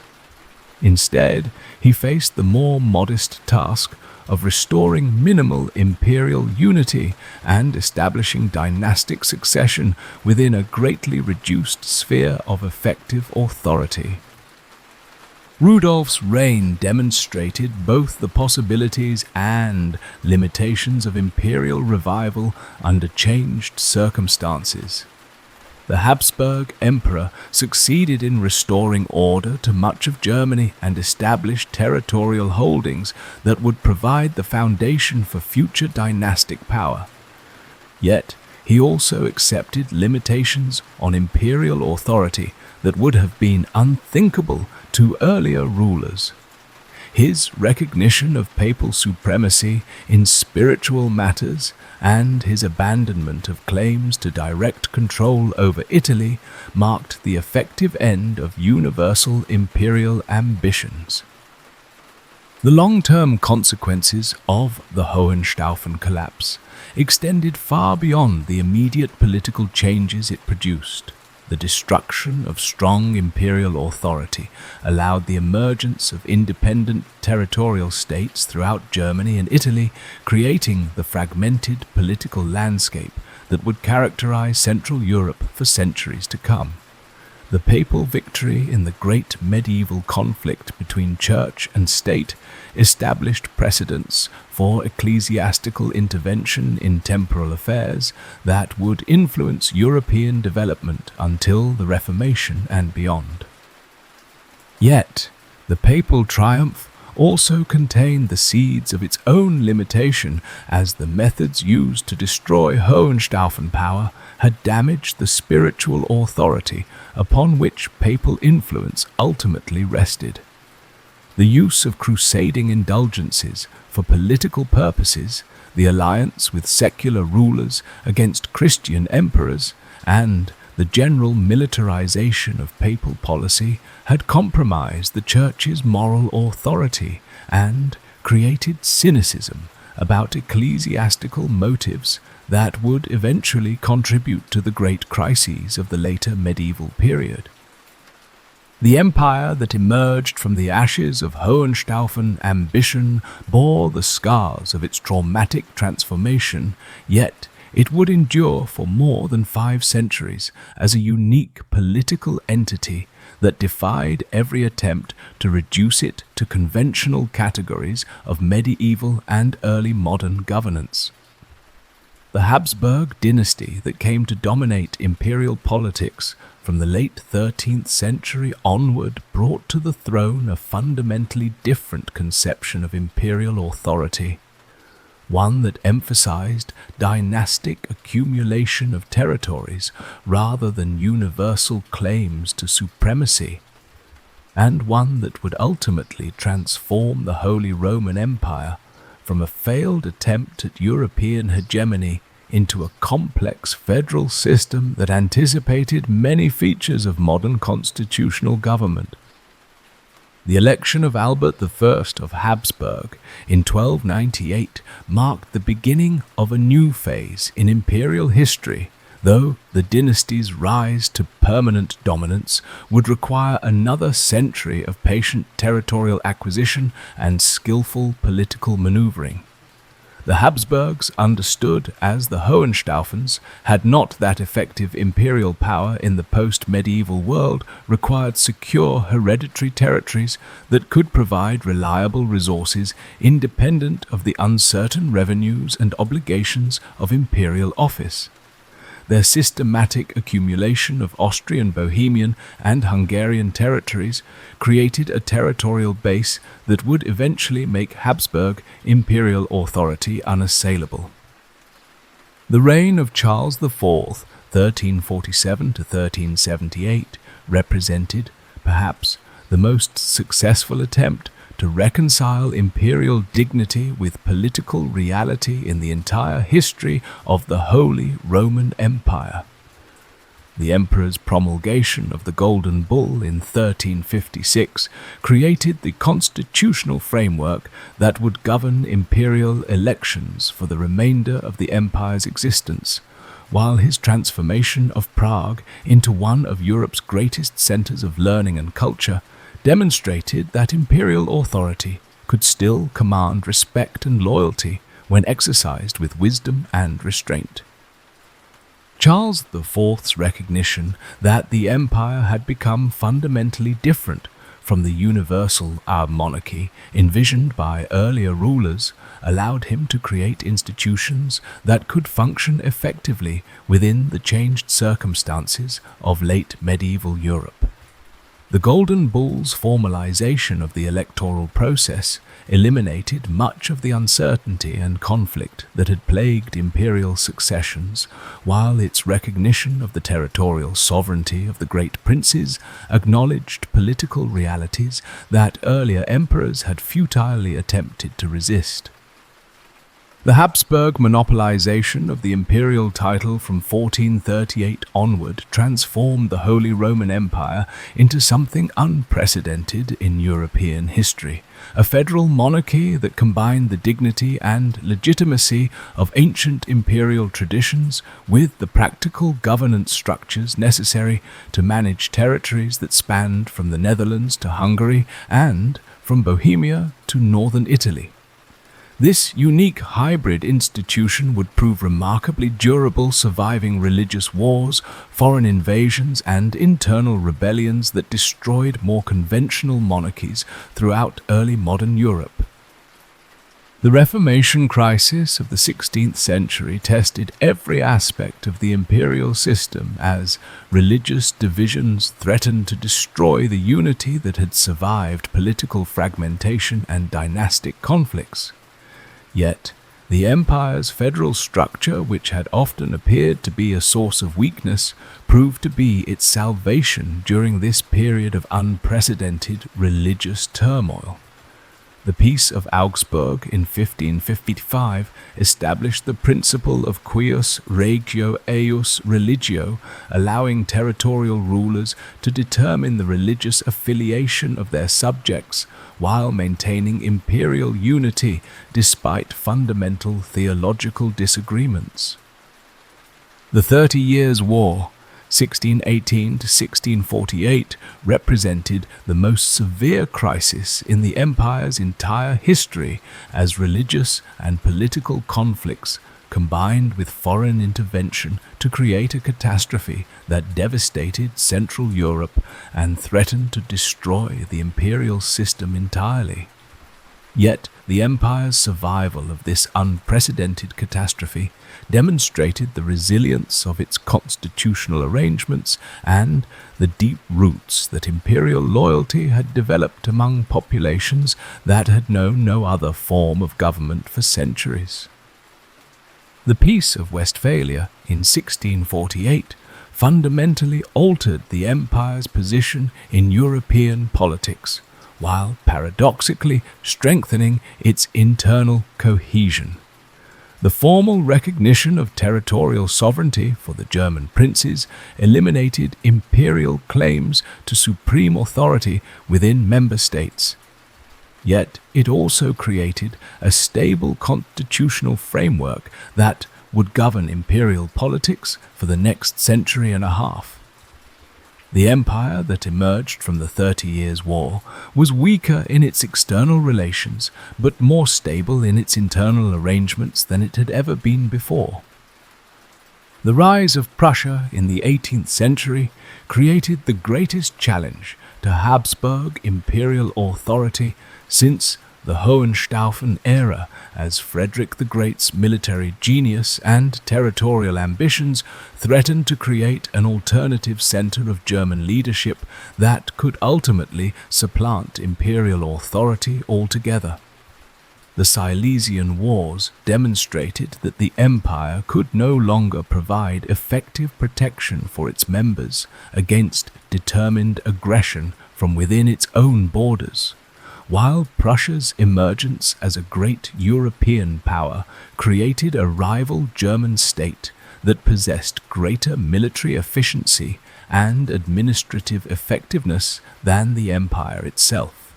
Instead, he faced the more modest task of restoring minimal imperial unity and establishing dynastic succession within a greatly reduced sphere of effective authority. Rudolf's reign demonstrated both the possibilities and limitations of imperial revival under changed circumstances. The Habsburg Emperor succeeded in restoring order to much of Germany and established territorial holdings that would provide the foundation for future dynastic power. Yet, he also accepted limitations on imperial authority that would have been unthinkable to earlier rulers. His recognition of papal supremacy in spiritual matters and his abandonment of claims to direct control over Italy marked the effective end of universal imperial ambitions. The long-term consequences of the Hohenstaufen collapse extended far beyond the immediate political changes it produced. The destruction of strong imperial authority allowed the emergence of independent territorial states throughout Germany and Italy, creating the fragmented political landscape that would characterize Central Europe for centuries to come. The papal victory in the great medieval conflict between church and state established precedents for ecclesiastical intervention in temporal affairs that would influence European development until the Reformation and beyond. Yet, the papal triumph also contained the seeds of its own limitation, as the methods used to destroy Hohenstaufen power had damaged the spiritual authority upon which papal influence ultimately rested. The use of crusading indulgences for political purposes, the alliance with secular rulers against Christian emperors, and the general militarization of papal policy had compromised the Church's moral authority and created cynicism about ecclesiastical motives that would eventually contribute to the great crises of the later medieval period. The empire that emerged from the ashes of Hohenstaufen ambition bore the scars of its traumatic transformation, yet it would endure for more than 5 centuries as a unique political entity that defied every attempt to reduce it to conventional categories of medieval and early modern governance. The Habsburg dynasty that came to dominate imperial politics from the late 13th century onward brought to the throne a fundamentally different conception of imperial authority, one that emphasized dynastic accumulation of territories rather than universal claims to supremacy, and one that would ultimately transform the Holy Roman Empire from a failed attempt at European hegemony into a complex federal system that anticipated many features of modern constitutional government. The election of Albert I of Habsburg in 1298 marked the beginning of a new phase in imperial history, though the dynasty's rise to permanent dominance would require another century of patient territorial acquisition and skillful political maneuvering. The Habsburgs, understood as the Hohenstaufens, had not that effective imperial power in the post-medieval world required secure hereditary territories that could provide reliable resources independent of the uncertain revenues and obligations of imperial office. Their systematic accumulation of Austrian, Bohemian, and Hungarian territories created a territorial base that would eventually make Habsburg imperial authority unassailable. The reign of Charles IV, 1347 to 1378, represented, perhaps, the most successful attempt to reconcile imperial dignity with political reality in the entire history of the Holy Roman Empire. The emperor's promulgation of the Golden Bull in 1356 created the constitutional framework that would govern imperial elections for the remainder of the empire's existence, while his transformation of Prague into one of Europe's greatest centers of learning and culture demonstrated that imperial authority could still command respect and loyalty when exercised with wisdom and restraint. Charles IV's recognition that the empire had become fundamentally different from the universal monarchy envisioned by earlier rulers allowed him to create institutions that could function effectively within the changed circumstances of late medieval Europe. The Golden Bull's formalization of the electoral process eliminated much of the uncertainty and conflict that had plagued imperial successions, while its recognition of the territorial sovereignty of the great princes acknowledged political realities that earlier emperors had futilely attempted to resist. The Habsburg monopolization of the imperial title from 1438 onward transformed the Holy Roman Empire into something unprecedented in European history, a federal monarchy that combined the dignity and legitimacy of ancient imperial traditions with the practical governance structures necessary to manage territories that spanned from the Netherlands to Hungary and from Bohemia to northern Italy. This unique hybrid institution would prove remarkably durable, surviving religious wars, foreign invasions, and internal rebellions that destroyed more conventional monarchies throughout early modern Europe. The Reformation crisis of the 16th century tested every aspect of the imperial system as religious divisions threatened to destroy the unity that had survived political fragmentation and dynastic conflicts. Yet, the empire's federal structure, which had often appeared to be a source of weakness, proved to be its salvation during this period of unprecedented religious turmoil. The Peace of Augsburg in 1555 established the principle of cuius regio eius religio, allowing territorial rulers to determine the religious affiliation of their subjects while maintaining imperial unity despite fundamental theological disagreements. The 30 Years' War, 1618 to 1648 represented the most severe crisis in the empire's entire history, as religious and political conflicts combined with foreign intervention to create a catastrophe that devastated Central Europe and threatened to destroy the imperial system entirely. Yet the empire's survival of this unprecedented catastrophe demonstrated the resilience of its constitutional arrangements and the deep roots that imperial loyalty had developed among populations that had known no other form of government for centuries. The Peace of Westphalia in 1648 fundamentally altered the empire's position in European politics, while paradoxically strengthening its internal cohesion. The formal recognition of territorial sovereignty for the German princes eliminated imperial claims to supreme authority within member states. Yet it also created a stable constitutional framework that would govern imperial politics for the next century and a half. The empire that emerged from the 30 Years' War was weaker in its external relations, but more stable in its internal arrangements than it had ever been before. The rise of Prussia in the 18th century created the greatest challenge to Habsburg imperial authority since the Hohenstaufen era, as Frederick the Great's military genius and territorial ambitions threatened to create an alternative center of German leadership that could ultimately supplant imperial authority altogether. The Silesian Wars demonstrated that the empire could no longer provide effective protection for its members against determined aggression from within its own borders, while Prussia's emergence as a great European power created a rival German state that possessed greater military efficiency and administrative effectiveness than the empire itself.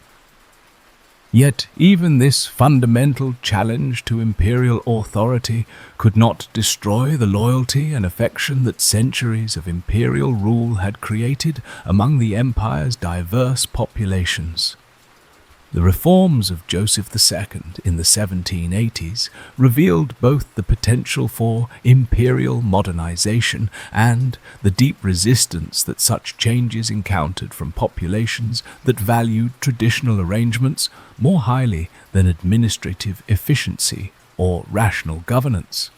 Yet even this fundamental challenge to imperial authority could not destroy the loyalty and affection that centuries of imperial rule had created among the empire's diverse populations. The reforms of Joseph II in the 1780s revealed both the potential for imperial modernization and the deep resistance that such changes encountered from populations that valued traditional arrangements more highly than administrative efficiency or rational governance.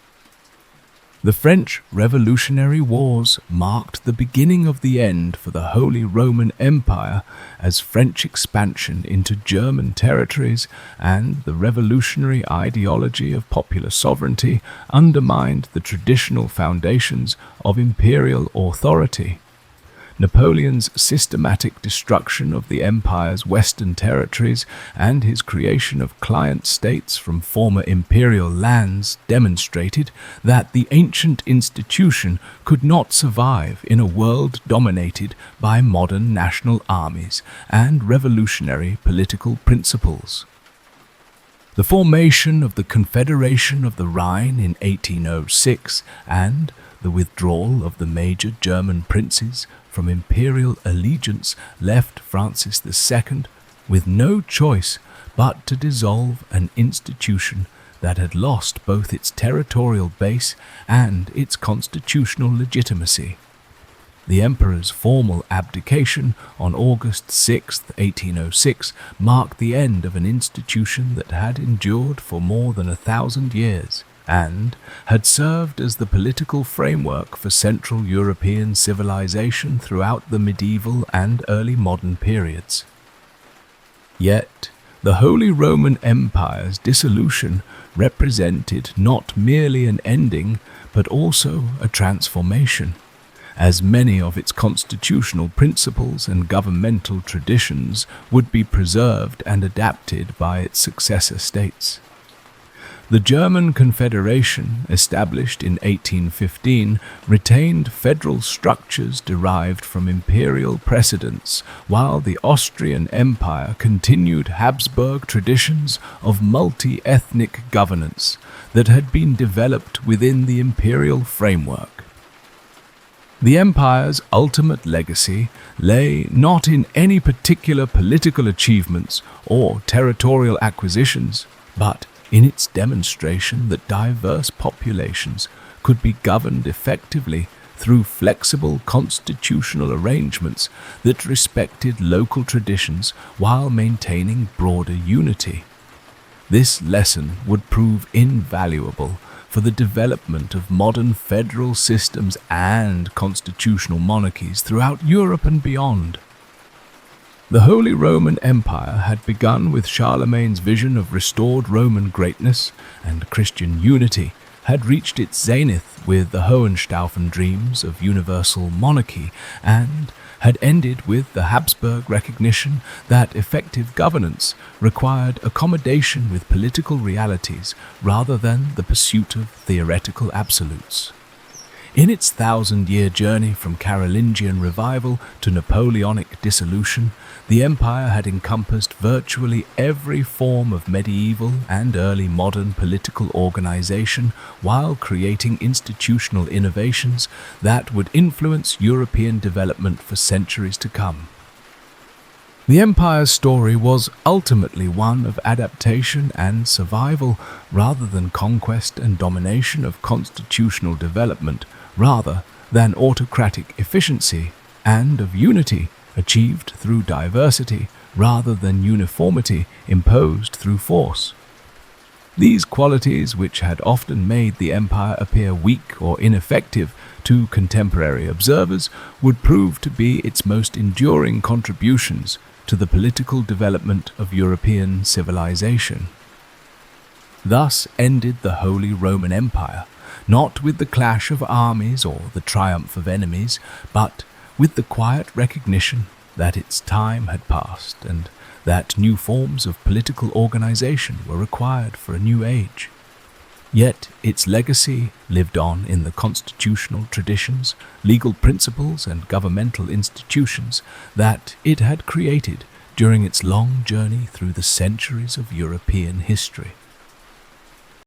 The French Revolutionary Wars marked the beginning of the end for the Holy Roman Empire, as French expansion into German territories and the revolutionary ideology of popular sovereignty undermined the traditional foundations of imperial authority. Napoleon's systematic destruction of the empire's western territories and his creation of client states from former imperial lands demonstrated that the ancient institution could not survive in a world dominated by modern national armies and revolutionary political principles. The formation of the Confederation of the Rhine in 1806 and the withdrawal of the major German princes from imperial allegiance left Francis II with no choice but to dissolve an institution that had lost both its territorial base and its constitutional legitimacy. The emperor's formal abdication on August 6, 1806, marked the end of an institution that had endured for more than 1,000 years and had served as the political framework for Central European civilization throughout the medieval and early modern periods. Yet, the Holy Roman Empire's dissolution represented not merely an ending, but also a transformation, as many of its constitutional principles and governmental traditions would be preserved and adapted by its successor states. The German Confederation, established in 1815, retained federal structures derived from imperial precedents, while the Austrian Empire continued Habsburg traditions of multi-ethnic governance that had been developed within the imperial framework. The empire's ultimate legacy lay not in any particular political achievements or territorial acquisitions, but in its demonstration that diverse populations could be governed effectively through flexible constitutional arrangements that respected local traditions while maintaining broader unity. This lesson would prove invaluable for the development of modern federal systems and constitutional monarchies throughout Europe and beyond. The Holy Roman Empire had begun with Charlemagne's vision of restored Roman greatness, and Christian unity had reached its zenith with the Hohenstaufen dreams of universal monarchy, and had ended with the Habsburg recognition that effective governance required accommodation with political realities rather than the pursuit of theoretical absolutes. In its 1,000-year journey from Carolingian revival to Napoleonic dissolution, the empire had encompassed virtually every form of medieval and early modern political organization while creating institutional innovations that would influence European development for centuries to come. The empire's story was ultimately one of adaptation and survival rather than conquest and domination, of constitutional development rather than autocratic efficiency, and of unity achieved through diversity rather than uniformity imposed through force. These qualities, which had often made the empire appear weak or ineffective to contemporary observers, would prove to be its most enduring contributions to the political development of European civilization. Thus ended the Holy Roman Empire, not with the clash of armies or the triumph of enemies, but with the quiet recognition that its time had passed and that new forms of political organization were required for a new age. Yet its legacy lived on in the constitutional traditions, legal principles, and governmental institutions that it had created during its long journey through the centuries of European history.